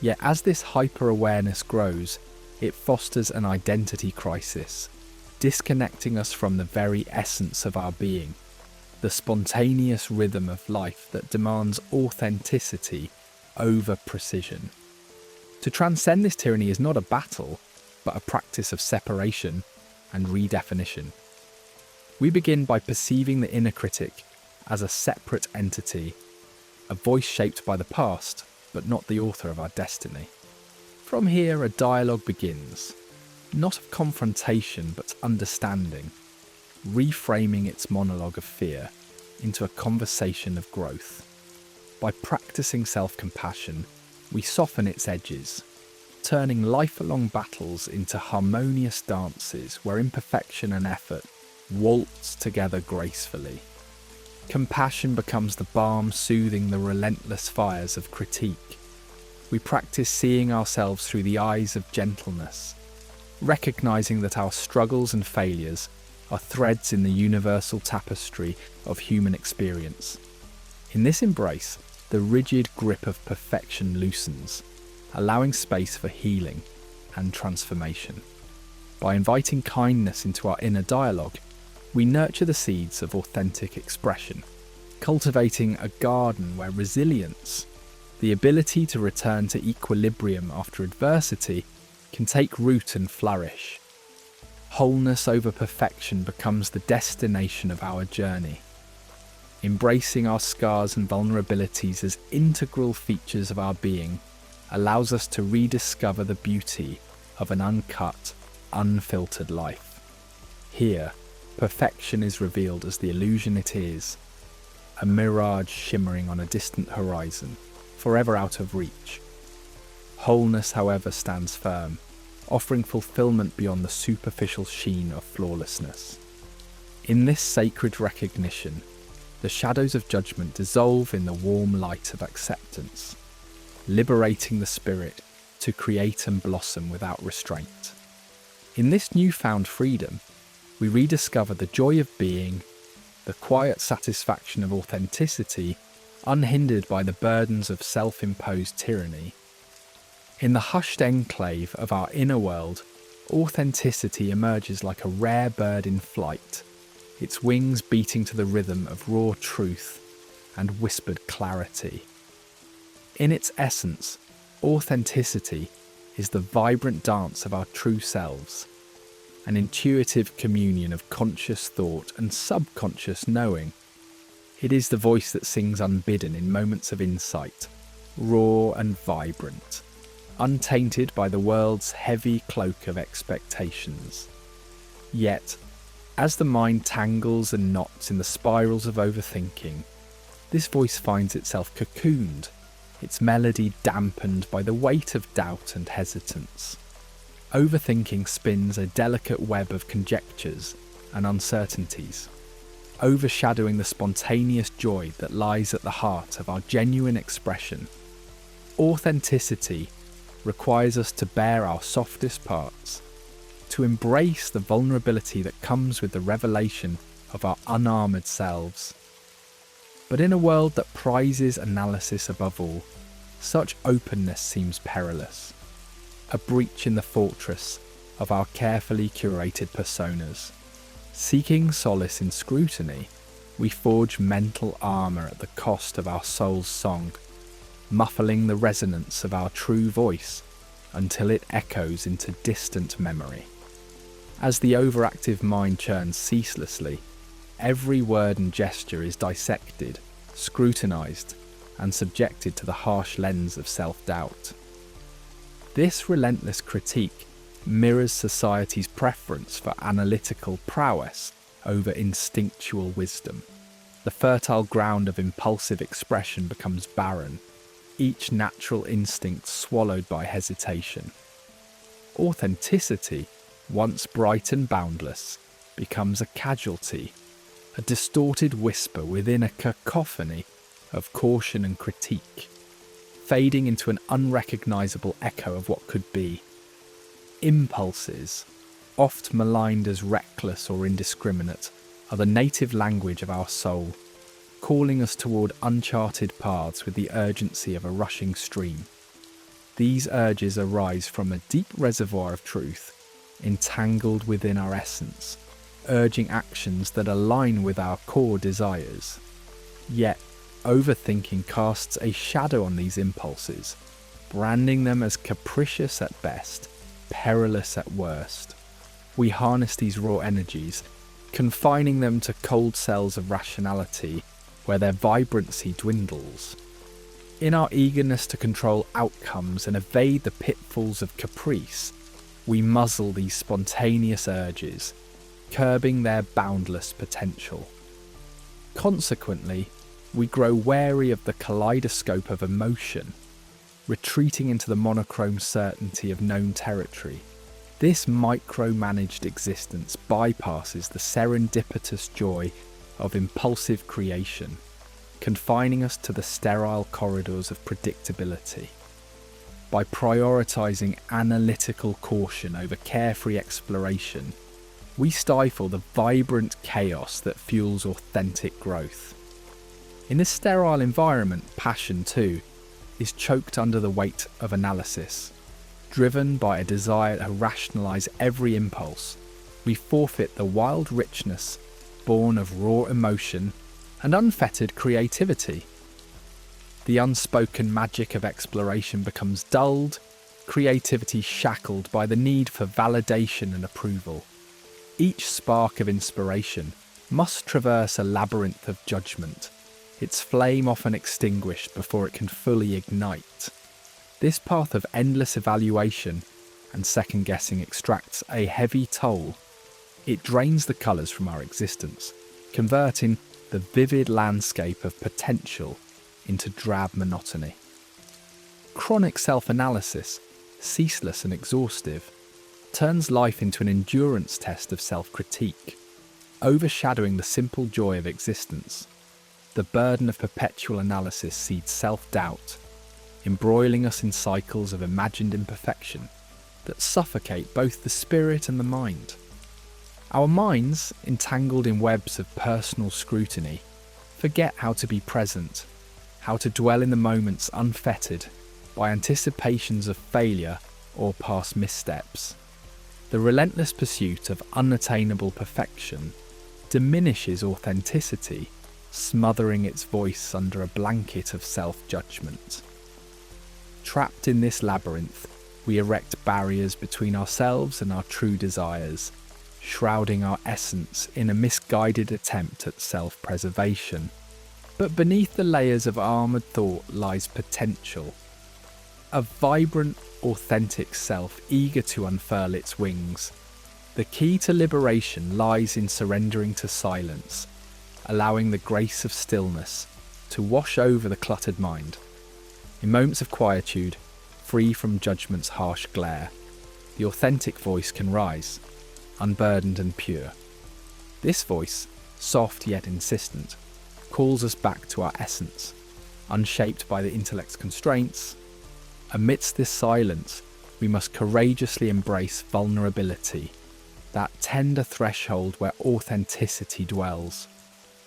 Yet as this hyper-awareness grows, it fosters an identity crisis, disconnecting us from the very essence of our being, the spontaneous rhythm of life that demands authenticity over precision. To transcend this tyranny is not a battle, but a practice of separation and redefinition. We begin by perceiving the inner critic as a separate entity, a voice shaped by the past, but not the author of our destiny. From here, a dialogue begins, not of confrontation, but understanding, reframing its monologue of fear into a conversation of growth. By practicing self-compassion, we soften its edges, turning lifelong battles into harmonious dances where imperfection and effort waltz together gracefully. Compassion becomes the balm soothing the relentless fires of critique. We practice seeing ourselves through the eyes of gentleness, recognizing that our struggles and failures are threads in the universal tapestry of human experience. In this embrace, the rigid grip of perfection loosens, allowing space for healing and transformation. By inviting kindness into our inner dialogue, we nurture the seeds of authentic expression, cultivating a garden where resilience, the ability to return to equilibrium after adversity, can take root and flourish. Wholeness over perfection becomes the destination of our journey. Embracing our scars and vulnerabilities as integral features of our being allows us to rediscover the beauty of an uncut, unfiltered life. Here, perfection is revealed as the illusion it is, a mirage shimmering on a distant horizon, forever out of reach. Wholeness, however, stands firm, offering fulfillment beyond the superficial sheen of flawlessness. In this sacred recognition, the shadows of judgment dissolve in the warm light of acceptance, liberating the spirit to create and blossom without restraint. In this newfound freedom, we rediscover the joy of being, the quiet satisfaction of authenticity, unhindered by the burdens of self-imposed tyranny. In the hushed enclave of our inner world, authenticity emerges like a rare bird in flight, its wings beating to the rhythm of raw truth and whispered clarity. In its essence, authenticity is the vibrant dance of our true selves, an intuitive communion of conscious thought and subconscious knowing. It is the voice that sings unbidden in moments of insight, raw and vibrant, untainted by the world's heavy cloak of expectations. Yet, as the mind tangles and knots in the spirals of overthinking, this voice finds itself cocooned, its melody dampened by the weight of doubt and hesitance. Overthinking spins a delicate web of conjectures and uncertainties, overshadowing the spontaneous joy that lies at the heart of our genuine expression. Authenticity requires us to bare our softest parts, to embrace the vulnerability that comes with the revelation of our unarmoured selves. But in a world that prizes analysis above all, such openness seems perilous, a breach in the fortress of our carefully curated personas. Seeking solace in scrutiny, we forge mental armour at the cost of our soul's song, muffling the resonance of our true voice until it echoes into distant memory. As the overactive mind churns ceaselessly, every word and gesture is dissected, scrutinised, and subjected to the harsh lens of self-doubt. This relentless critique mirrors society's preference for analytical prowess over instinctual wisdom. The fertile ground of impulsive expression becomes barren, each natural instinct swallowed by hesitation. Authenticity, once bright and boundless, becomes a casualty, a distorted whisper within a cacophony of caution and critique, fading into an unrecognisable echo of what could be. Impulses, oft maligned as reckless or indiscriminate, are the native language of our soul, calling us toward uncharted paths with the urgency of a rushing stream. These urges arise from a deep reservoir of truth, entangled within our essence, urging actions that align with our core desires. Yet, overthinking casts a shadow on these impulses, branding them as capricious at best, perilous at worst. We harness these raw energies, confining them to cold cells of rationality where their vibrancy dwindles. In our eagerness to control outcomes and evade the pitfalls of caprice, we muzzle these spontaneous urges, curbing their boundless potential. Consequently, we grow wary of the kaleidoscope of emotion, retreating into the monochrome certainty of known territory. This micromanaged existence bypasses the serendipitous joy of impulsive creation, confining us to the sterile corridors of predictability. By prioritizing analytical caution over carefree exploration, we stifle the vibrant chaos that fuels authentic growth. In this sterile environment, passion, too, is choked under the weight of analysis. Driven by a desire to rationalize every impulse, we forfeit the wild richness born of raw emotion and unfettered creativity. The unspoken magic of exploration becomes dulled, creativity shackled by the need for validation and approval. Each spark of inspiration must traverse a labyrinth of judgment, its flame often extinguished before it can fully ignite. This path of endless evaluation and second-guessing extracts a heavy toll. It drains the colours from our existence, converting the vivid landscape of potential into drab monotony. Chronic self-analysis, ceaseless and exhaustive, turns life into an endurance test of self-critique, overshadowing the simple joy of existence. The burden of perpetual analysis seeds self-doubt, embroiling us in cycles of imagined imperfection that suffocate both the spirit and the mind. Our minds, entangled in webs of personal scrutiny, forget how to be present, how to dwell in the moments unfettered by anticipations of failure or past missteps. The relentless pursuit of unattainable perfection diminishes authenticity, smothering its voice under a blanket of self-judgment. Trapped in this labyrinth, we erect barriers between ourselves and our true desires, shrouding our essence in a misguided attempt at self-preservation. But beneath the layers of armoured thought lies potential. A vibrant, authentic self eager to unfurl its wings. The key to liberation lies in surrendering to silence, allowing the grace of stillness to wash over the cluttered mind. In moments of quietude, free from judgment's harsh glare, the authentic voice can rise, unburdened and pure. This voice, soft yet insistent, calls us back to our essence, unshaped by the intellect's constraints. Amidst this silence, we must courageously embrace vulnerability, that tender threshold where authenticity dwells.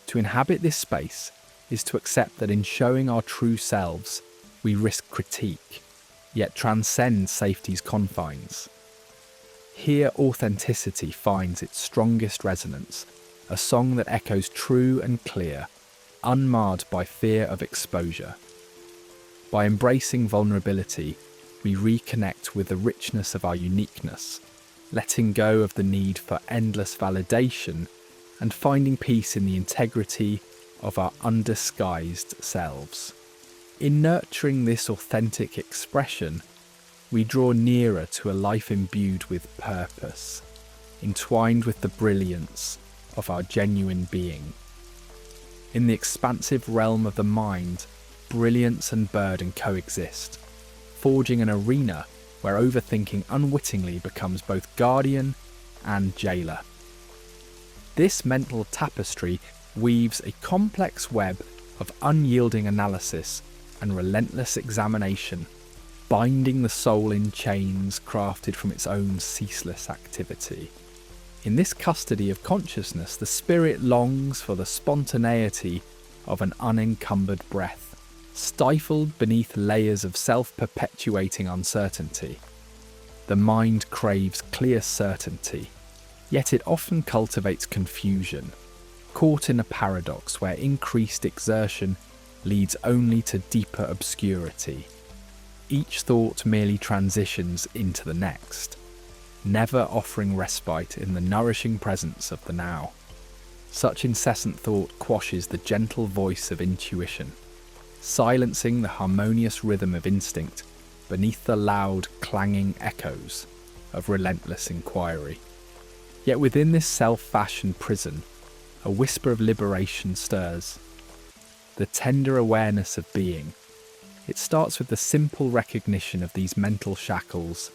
To inhabit this space is to accept that in showing our true selves, we risk critique, yet transcend safety's confines. Here authenticity finds its strongest resonance, a song that echoes true and clear, unmarred by fear of exposure. By embracing vulnerability, we reconnect with the richness of our uniqueness, letting go of the need for endless validation and finding peace in the integrity of our undisguised selves. In nurturing this authentic expression, we draw nearer to a life imbued with purpose, entwined with the brilliance of our genuine being. In the expansive realm of the mind, brilliance and burden coexist, forging an arena where overthinking unwittingly becomes both guardian and jailer. This mental tapestry weaves a complex web of unyielding analysis and relentless examination, binding the soul in chains crafted from its own ceaseless activity. In this custody of consciousness, the spirit longs for the spontaneity of an unencumbered breath, stifled beneath layers of self-perpetuating uncertainty. The mind craves clear certainty, yet it often cultivates confusion, caught in a paradox where increased exertion leads only to deeper obscurity. Each thought merely transitions into the next, never offering respite in the nourishing presence of the now. Such incessant thought quashes the gentle voice of intuition, silencing the harmonious rhythm of instinct beneath the loud, clanging echoes of relentless inquiry. Yet within this self-fashioned prison, a whisper of liberation stirs. The tender awareness of being. It starts with the simple recognition of these mental shackles.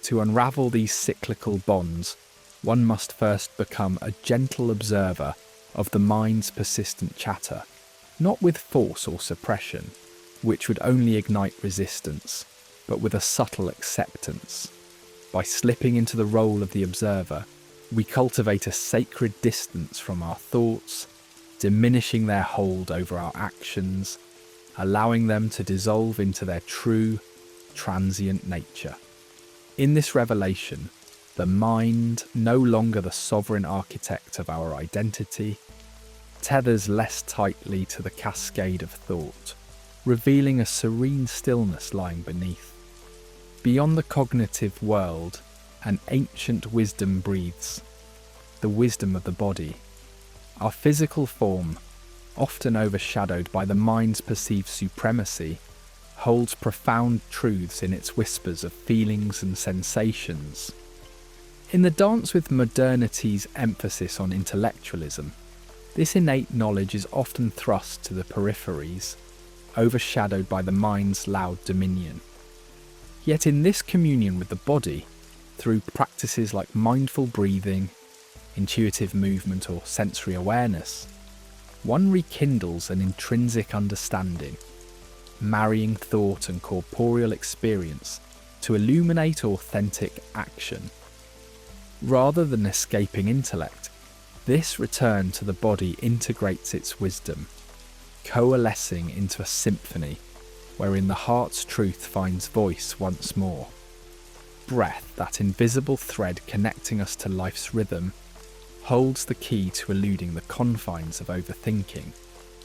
To unravel these cyclical bonds, one must first become a gentle observer of the mind's persistent chatter, not with force or suppression, which would only ignite resistance, but with a subtle acceptance. By slipping into the role of the observer, we cultivate a sacred distance from our thoughts, diminishing their hold over our actions, allowing them to dissolve into their true, transient nature. In this revelation, the mind, no longer the sovereign architect of our identity, tethers less tightly to the cascade of thought, revealing a serene stillness lying beneath. Beyond the cognitive world, an ancient wisdom breathes, the wisdom of the body. Our physical form, often overshadowed by the mind's perceived supremacy, holds profound truths in its whispers of feelings and sensations. In the dance with modernity's emphasis on intellectualism, this innate knowledge is often thrust to the peripheries, overshadowed by the mind's loud dominion. Yet in this communion with the body, through practices like mindful breathing, intuitive movement or sensory awareness, one rekindles an intrinsic understanding, marrying thought and corporeal experience to illuminate authentic action. Rather than escaping intellect, this return to the body integrates its wisdom, coalescing into a symphony wherein the heart's truth finds voice once more. Breath, that invisible thread connecting us to life's rhythm, holds the key to eluding the confines of overthinking,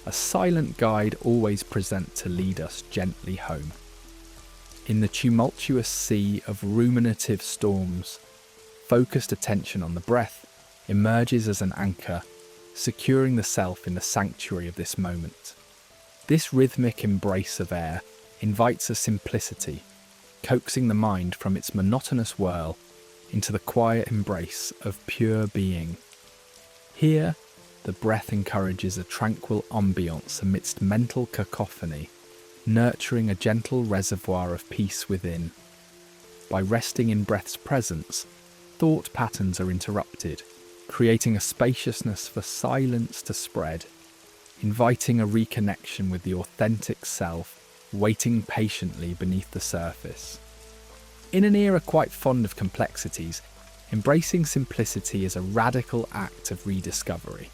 a silent guide always present to lead us gently home. In the tumultuous sea of ruminative storms, focused attention on the breath emerges as an anchor, securing the self in the sanctuary of this moment. This rhythmic embrace of air invites a simplicity, coaxing the mind from its monotonous whirl into the quiet embrace of pure being. Here, the breath encourages a tranquil ambience amidst mental cacophony, nurturing a gentle reservoir of peace within. By resting in breath's presence, thought patterns are interrupted, creating a spaciousness for silence to spread, inviting a reconnection with the authentic self, waiting patiently beneath the surface. In an era quite fond of complexities, embracing simplicity is a radical act of rediscovery,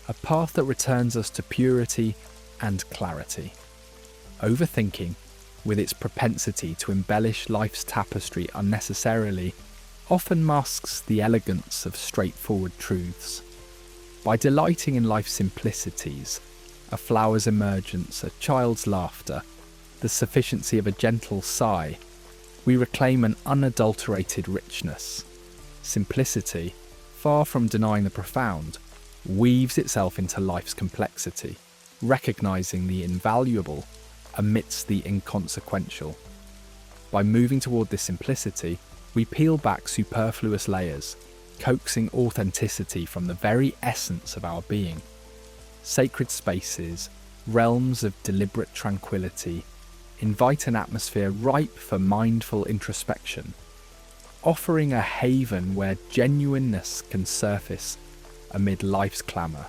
a path that returns us to purity and clarity. Overthinking, with its propensity to embellish life's tapestry unnecessarily, often masks the elegance of straightforward truths. By delighting in life's simplicities, a flower's emergence, a child's laughter, the sufficiency of a gentle sigh, we reclaim an unadulterated richness. Simplicity, far from denying the profound, weaves itself into life's complexity, recognizing the invaluable amidst the inconsequential. By moving toward this simplicity, we peel back superfluous layers, coaxing authenticity from the very essence of our being. Sacred spaces, realms of deliberate tranquility, invite an atmosphere ripe for mindful introspection, offering a haven where genuineness can surface amid life's clamour.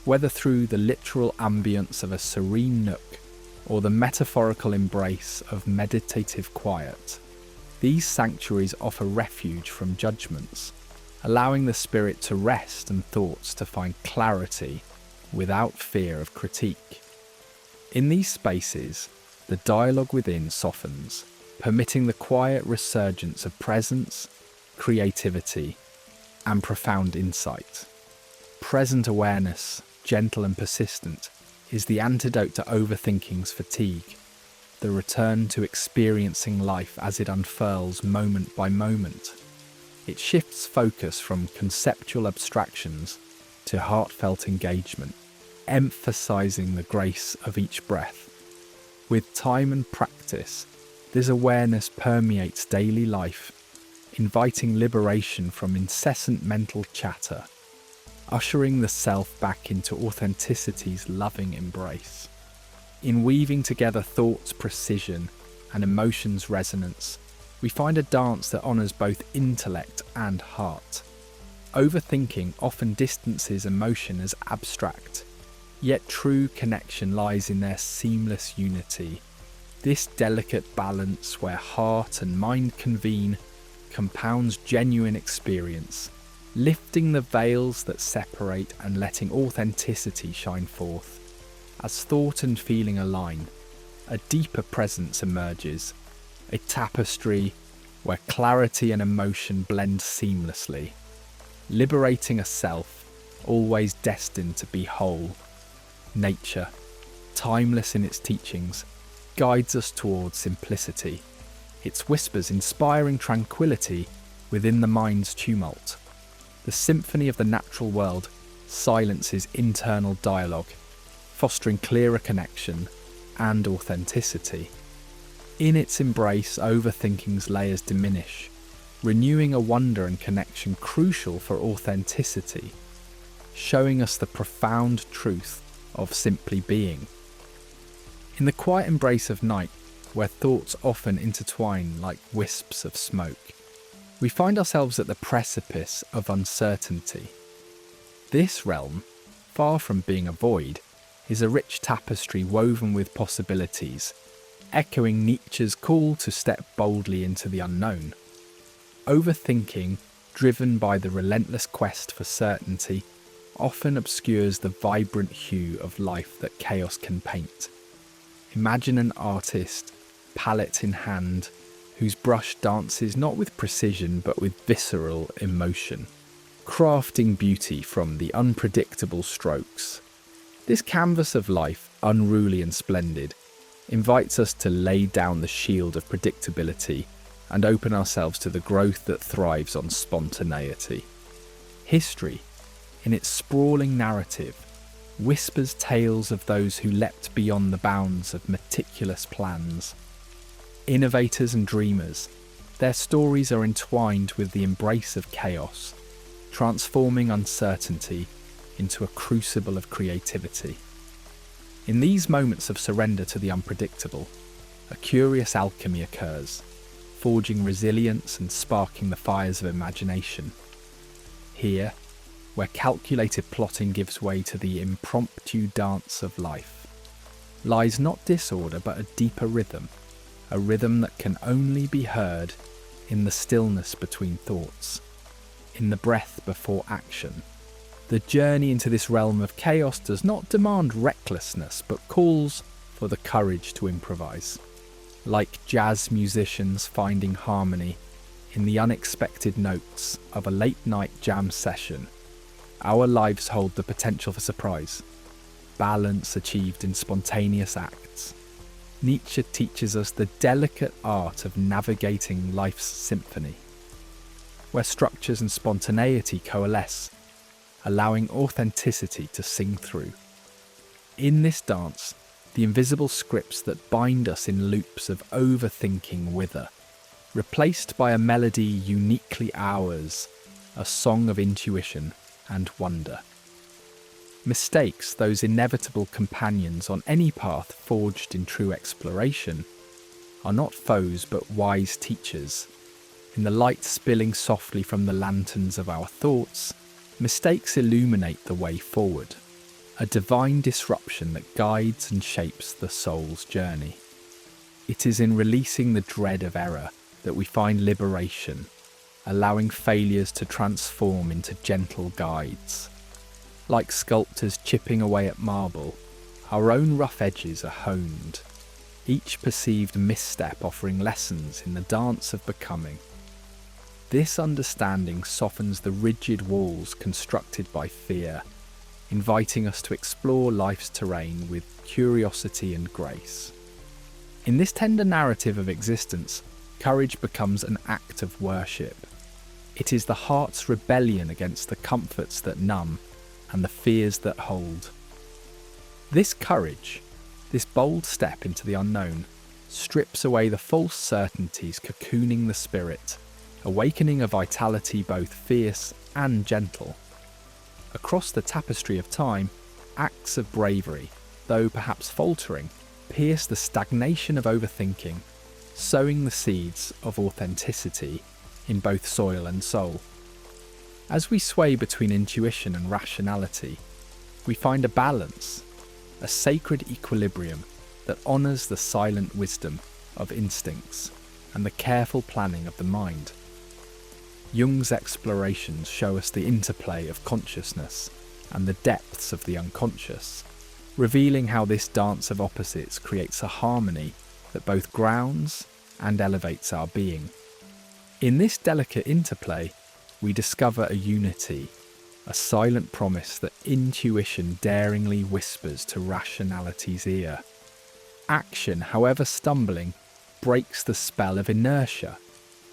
Whether through the literal ambience of a serene nook or the metaphorical embrace of meditative quiet, these sanctuaries offer refuge from judgments, allowing the spirit to rest and thoughts to find clarity without fear of critique. In these spaces, the dialogue within softens, permitting the quiet resurgence of presence, creativity, and profound insight. Present awareness, gentle and persistent, is the antidote to overthinking's fatigue, the return to experiencing life as it unfurls moment by moment. It shifts focus from conceptual abstractions to heartfelt engagement, emphasizing the grace of each breath. With time and practice, this awareness permeates daily life, inviting liberation from incessant mental chatter, ushering the self back into authenticity's loving embrace. In weaving together thought's precision and emotion's resonance, we find a dance that honours both intellect and heart. Overthinking often distances emotion as abstract, yet true connection lies in their seamless unity. This delicate balance where heart and mind convene compounds genuine experience, lifting the veils that separate and letting authenticity shine forth. As thought and feeling align, a deeper presence emerges, a tapestry where clarity and emotion blend seamlessly, liberating a self always destined to be whole. Nature, timeless in its teachings, guides us towards simplicity, its whispers inspiring tranquility within the mind's tumult. The symphony of the natural world silences internal dialogue, fostering clearer connection and authenticity. In its embrace, overthinking's layers diminish, renewing a wonder and connection crucial for authenticity, showing us the profound truth of simply being. In the quiet embrace of night, where thoughts often intertwine like wisps of smoke, we find ourselves at the precipice of uncertainty. This realm, far from being a void, is a rich tapestry woven with possibilities, echoing Nietzsche's call to step boldly into the unknown. Overthinking, driven by the relentless quest for certainty, often obscures the vibrant hue of life that chaos can paint. Imagine an artist, palette in hand, whose brush dances not with precision but with visceral emotion, crafting beauty from the unpredictable strokes. This canvas of life, unruly and splendid, invites us to lay down the shield of predictability and open ourselves to the growth that thrives on spontaneity. History, in its sprawling narrative, whispers tales of those who leapt beyond the bounds of meticulous plans. Innovators and dreamers, their stories are entwined with the embrace of chaos, transforming uncertainty into a crucible of creativity. In these moments of surrender to the unpredictable, a curious alchemy occurs, forging resilience and sparking the fires of imagination. Here, where calculated plotting gives way to the impromptu dance of life, lies not disorder but a deeper rhythm, a rhythm that can only be heard in the stillness between thoughts, in the breath before action. The journey into this realm of chaos does not demand recklessness, but calls for the courage to improvise. Like jazz musicians finding harmony in the unexpected notes of a late-night jam session, our lives hold the potential for surprise, balance achieved in spontaneous acts. Nietzsche teaches us the delicate art of navigating life's symphony, where structures and spontaneity coalesce, allowing authenticity to sing through. In this dance, the invisible scripts that bind us in loops of overthinking wither, replaced by a melody uniquely ours, a song of intuition and wonder. Mistakes, those inevitable companions on any path forged in true exploration, are not foes but wise teachers. In the light spilling softly from the lanterns of our thoughts, mistakes illuminate the way forward, a divine disruption that guides and shapes the soul's journey. It is in releasing the dread of error that we find liberation, allowing failures to transform into gentle guides. Like sculptors chipping away at marble, our own rough edges are honed, each perceived misstep offering lessons in the dance of becoming. This understanding softens the rigid walls constructed by fear, inviting us to explore life's terrain with curiosity and grace. In this tender narrative of existence, courage becomes an act of worship. It is the heart's rebellion against the comforts that numb and the fears that hold. This courage, this bold step into the unknown, strips away the false certainties cocooning the spirit, awakening a vitality both fierce and gentle. Across the tapestry of time, acts of bravery, though perhaps faltering, pierce the stagnation of overthinking, sowing the seeds of authenticity in both soil and soul. As we sway between intuition and rationality, we find a balance, a sacred equilibrium that honours the silent wisdom of instincts and the careful planning of the mind. Jung's explorations show us the interplay of consciousness and the depths of the unconscious, revealing how this dance of opposites creates a harmony that both grounds and elevates our being. In this delicate interplay, we discover a unity, a silent promise that intuition daringly whispers to rationality's ear. Action, however stumbling, breaks the spell of inertia,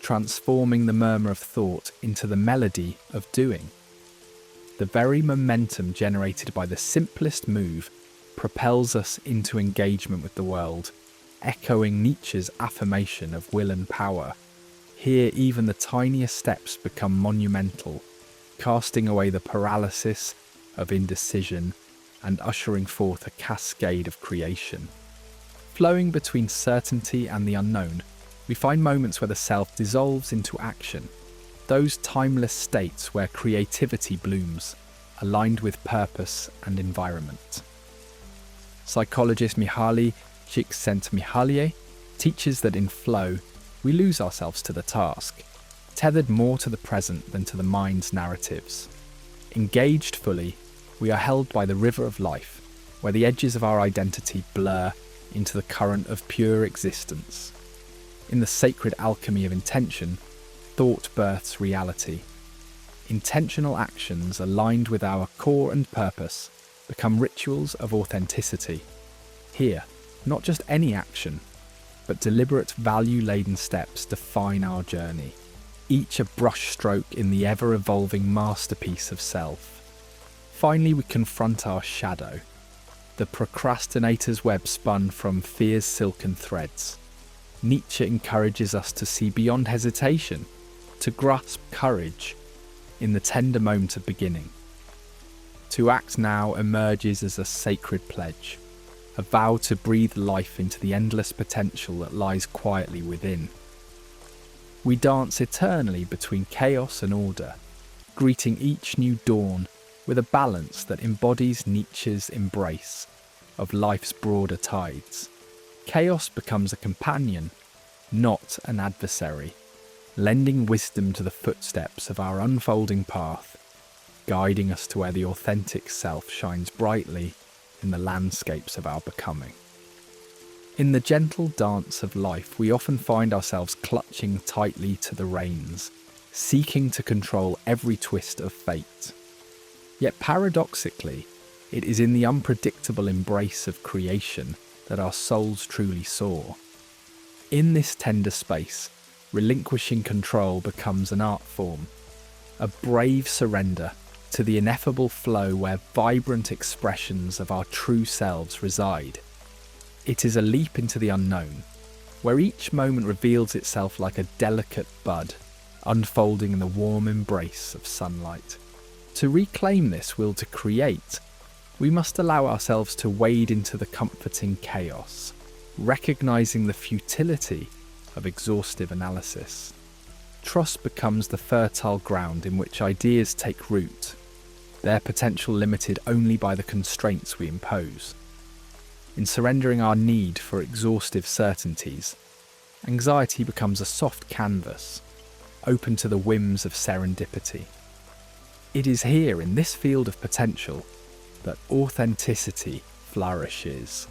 transforming the murmur of thought into the melody of doing. The very momentum generated by the simplest move propels us into engagement with the world, echoing Nietzsche's affirmation of will and power. Here even the tiniest steps become monumental, casting away the paralysis of indecision and ushering forth a cascade of creation. Flowing between certainty and the unknown, we find moments where the self dissolves into action, those timeless states where creativity blooms, aligned with purpose and environment. Psychologist Mihaly Csikszentmihalyi teaches that in flow, we lose ourselves to the task, tethered more to the present than to the mind's narratives. Engaged fully, we are held by the river of life, where the edges of our identity blur into the current of pure existence. In the sacred alchemy of intention, thought births reality. Intentional actions aligned with our core and purpose become rituals of authenticity. Here, not just any action, but deliberate value-laden steps define our journey, each a brushstroke in the ever-evolving masterpiece of self. Finally, we confront our shadow, the procrastinator's web spun from fear's silken threads. Nietzsche encourages us to see beyond hesitation, to grasp courage in the tender moment of beginning. To act now emerges as a sacred pledge, a vow to breathe life into the endless potential that lies quietly within. We dance eternally between chaos and order, greeting each new dawn with a balance that embodies Nietzsche's embrace of life's broader tides. Chaos becomes a companion, not an adversary, lending wisdom to the footsteps of our unfolding path, guiding us to where the authentic self shines brightly in the landscapes of our becoming. In the gentle dance of life, we often find ourselves clutching tightly to the reins, seeking to control every twist of fate. Yet paradoxically, it is in the unpredictable embrace of creation that our souls truly soar. In this tender space, relinquishing control becomes an art form, a brave surrender to the ineffable flow where vibrant expressions of our true selves reside. It is a leap into the unknown, where each moment reveals itself like a delicate bud, unfolding in the warm embrace of sunlight. To reclaim this will to create, we must allow ourselves to wade into the comforting chaos, recognizing the futility of exhaustive analysis. Trust becomes the fertile ground in which ideas take root, their potential limited only by the constraints we impose. In surrendering our need for exhaustive certainties, anxiety becomes a soft canvas, open to the whims of serendipity. It is here, in this field of potential, that authenticity flourishes,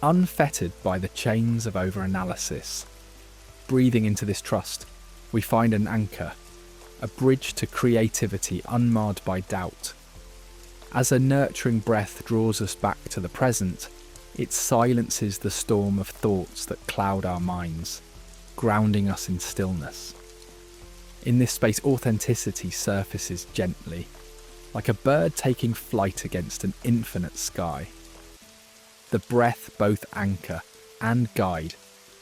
unfettered by the chains of overanalysis. Breathing into this trust, we find an anchor, a bridge to creativity unmarred by doubt. As a nurturing breath draws us back to the present, it silences the storm of thoughts that cloud our minds, grounding us in stillness. In this space, authenticity surfaces gently, like a bird taking flight against an infinite sky. The breath, both anchor and guide,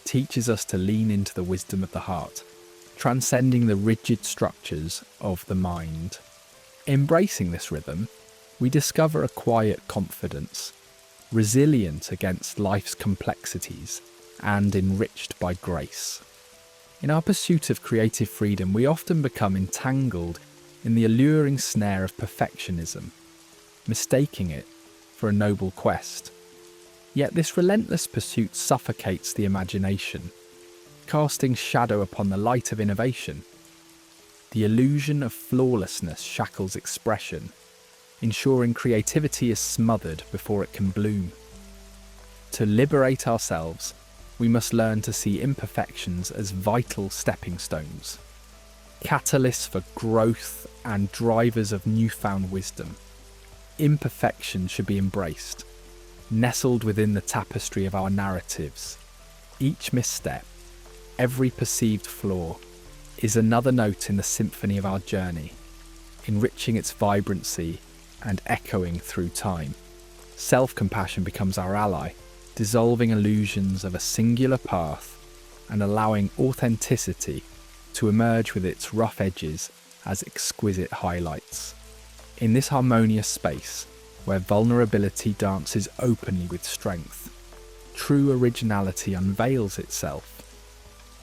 teaches us to lean into the wisdom of the heart, transcending the rigid structures of the mind. Embracing this rhythm, we discover a quiet confidence, resilient against life's complexities and enriched by grace. In our pursuit of creative freedom, we often become entangled in the alluring snare of perfectionism, mistaking it for a noble quest. Yet this relentless pursuit suffocates the imagination, casting shadow upon the light of innovation. The illusion of flawlessness shackles expression, ensuring creativity is smothered before it can bloom. To liberate ourselves, we must learn to see imperfections as vital stepping stones, catalysts for growth and drivers of newfound wisdom. Imperfection should be embraced, nestled within the tapestry of our narratives. Each misstep, every perceived flaw, is another note in the symphony of our journey, enriching its vibrancy and echoing through time. Self-compassion becomes our ally, dissolving illusions of a singular path and allowing authenticity to emerge with its rough edges as exquisite highlights. In this harmonious space, where vulnerability dances openly with strength, true originality unveils itself.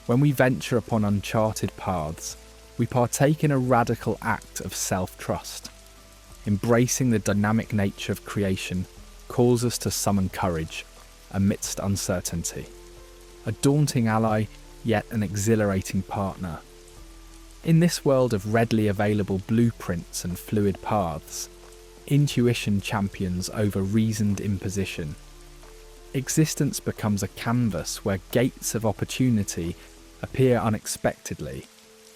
When we venture upon uncharted paths, we partake in a radical act of self-trust. Embracing the dynamic nature of creation calls us to summon courage amidst uncertainty. A daunting ally, yet an exhilarating partner. In this world of readily available blueprints and fluid paths, intuition champions over reasoned imposition. Existence becomes a canvas where gates of opportunity appear unexpectedly,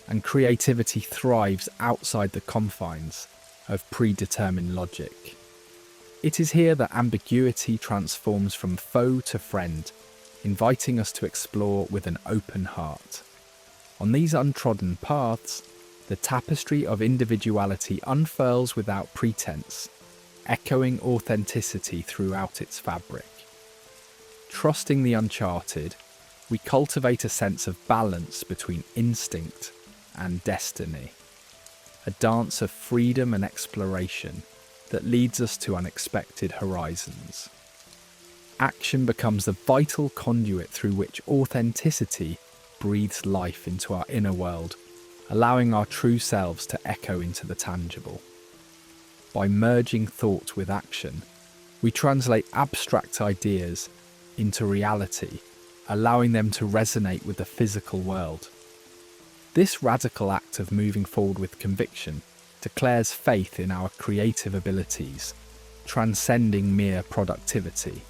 and creativity thrives outside the confines of predetermined logic. It is here that ambiguity transforms from foe to friend, inviting us to explore with an open heart. On these untrodden paths, the tapestry of individuality unfurls without pretense, echoing authenticity throughout its fabric. Trusting the uncharted, we cultivate a sense of balance between instinct and destiny, a dance of freedom and exploration that leads us to unexpected horizons. Action becomes the vital conduit through which authenticity breathes life into our inner world, allowing our true selves to echo into the tangible. By merging thought with action, we translate abstract ideas into reality, allowing them to resonate with the physical world. This radical act of moving forward with conviction declares faith in our creative abilities, transcending mere productivity.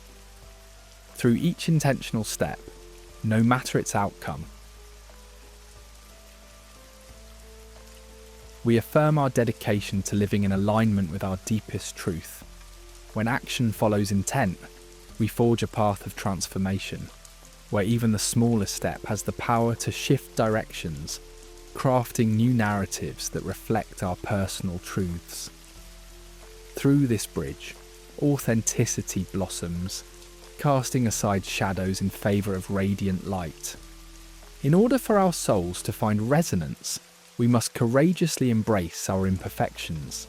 Through each intentional step, no matter its outcome, we affirm our dedication to living in alignment with our deepest truth. When action follows intent, we forge a path of transformation, where even the smallest step has the power to shift directions, crafting new narratives that reflect our personal truths. Through this bridge, authenticity blossoms, casting aside shadows in favour of radiant light. In order for our souls to find resonance, we must courageously embrace our imperfections.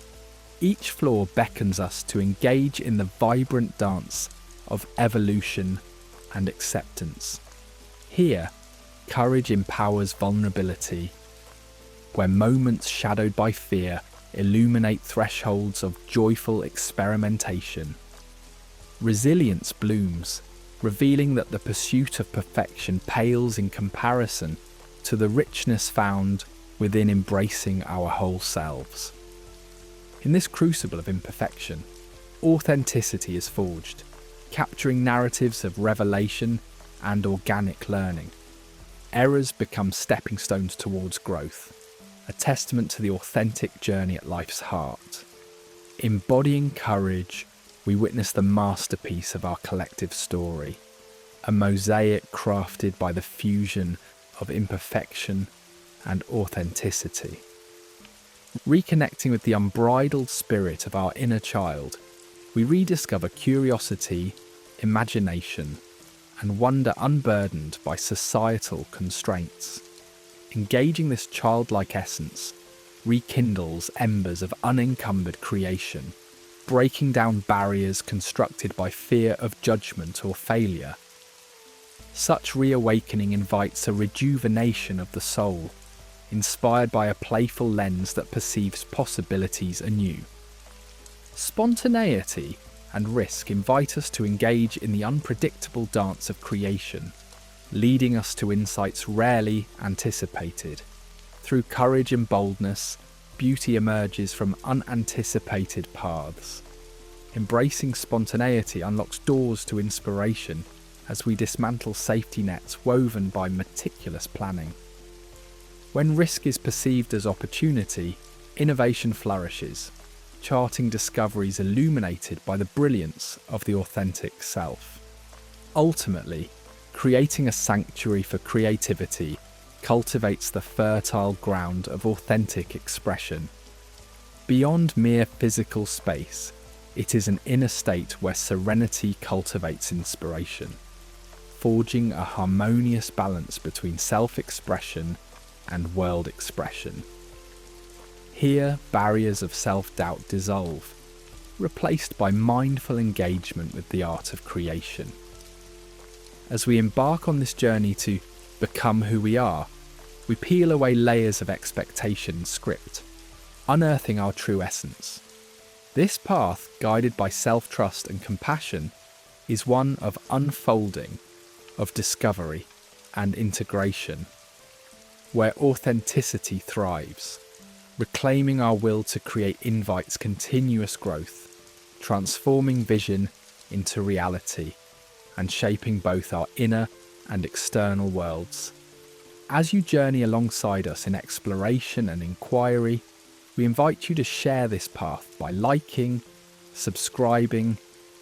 Each flaw beckons us to engage in the vibrant dance of evolution and acceptance. Here, courage empowers vulnerability, where moments shadowed by fear illuminate thresholds of joyful experimentation. Resilience blooms, revealing that the pursuit of perfection pales in comparison to the richness found within embracing our whole selves. In this crucible of imperfection, authenticity is forged, capturing narratives of revelation and organic learning. Errors become stepping stones towards growth, a testament to the authentic journey at life's heart. Embodying courage, we witness the masterpiece of our collective story, a mosaic crafted by the fusion of imperfection and authenticity. Reconnecting with the unbridled spirit of our inner child, we rediscover curiosity, imagination, and wonder unburdened by societal constraints. Engaging this childlike essence rekindles embers of unencumbered creation, breaking down barriers constructed by fear of judgment or failure. Such reawakening invites a rejuvenation of the soul, inspired by a playful lens that perceives possibilities anew. Spontaneity and risk invite us to engage in the unpredictable dance of creation, leading us to insights rarely anticipated. Through courage and boldness, beauty emerges from unanticipated paths. Embracing spontaneity unlocks doors to inspiration as we dismantle safety nets woven by meticulous planning. When risk is perceived as opportunity, innovation flourishes, charting discoveries illuminated by the brilliance of the authentic self. Ultimately, creating a sanctuary for creativity cultivates the fertile ground of authentic expression. Beyond mere physical space, it is an inner state where serenity cultivates inspiration, forging a harmonious balance between self-expression and world expression. Here, barriers of self-doubt dissolve, replaced by mindful engagement with the art of creation. As we embark on this journey to become who we are, we peel away layers of expectation and script, unearthing our true essence. This path, guided by self-trust and compassion, is one of unfolding, of discovery and integration, where authenticity thrives. Reclaiming our will to create invites continuous growth, transforming vision into reality, and shaping both our inner and external worlds. As you journey alongside us in exploration and inquiry, we invite you to share this path by liking, subscribing,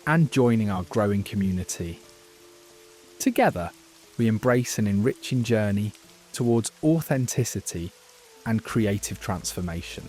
and joining our growing community. Together, we embrace an enriching journey towards authenticity and creative transformation.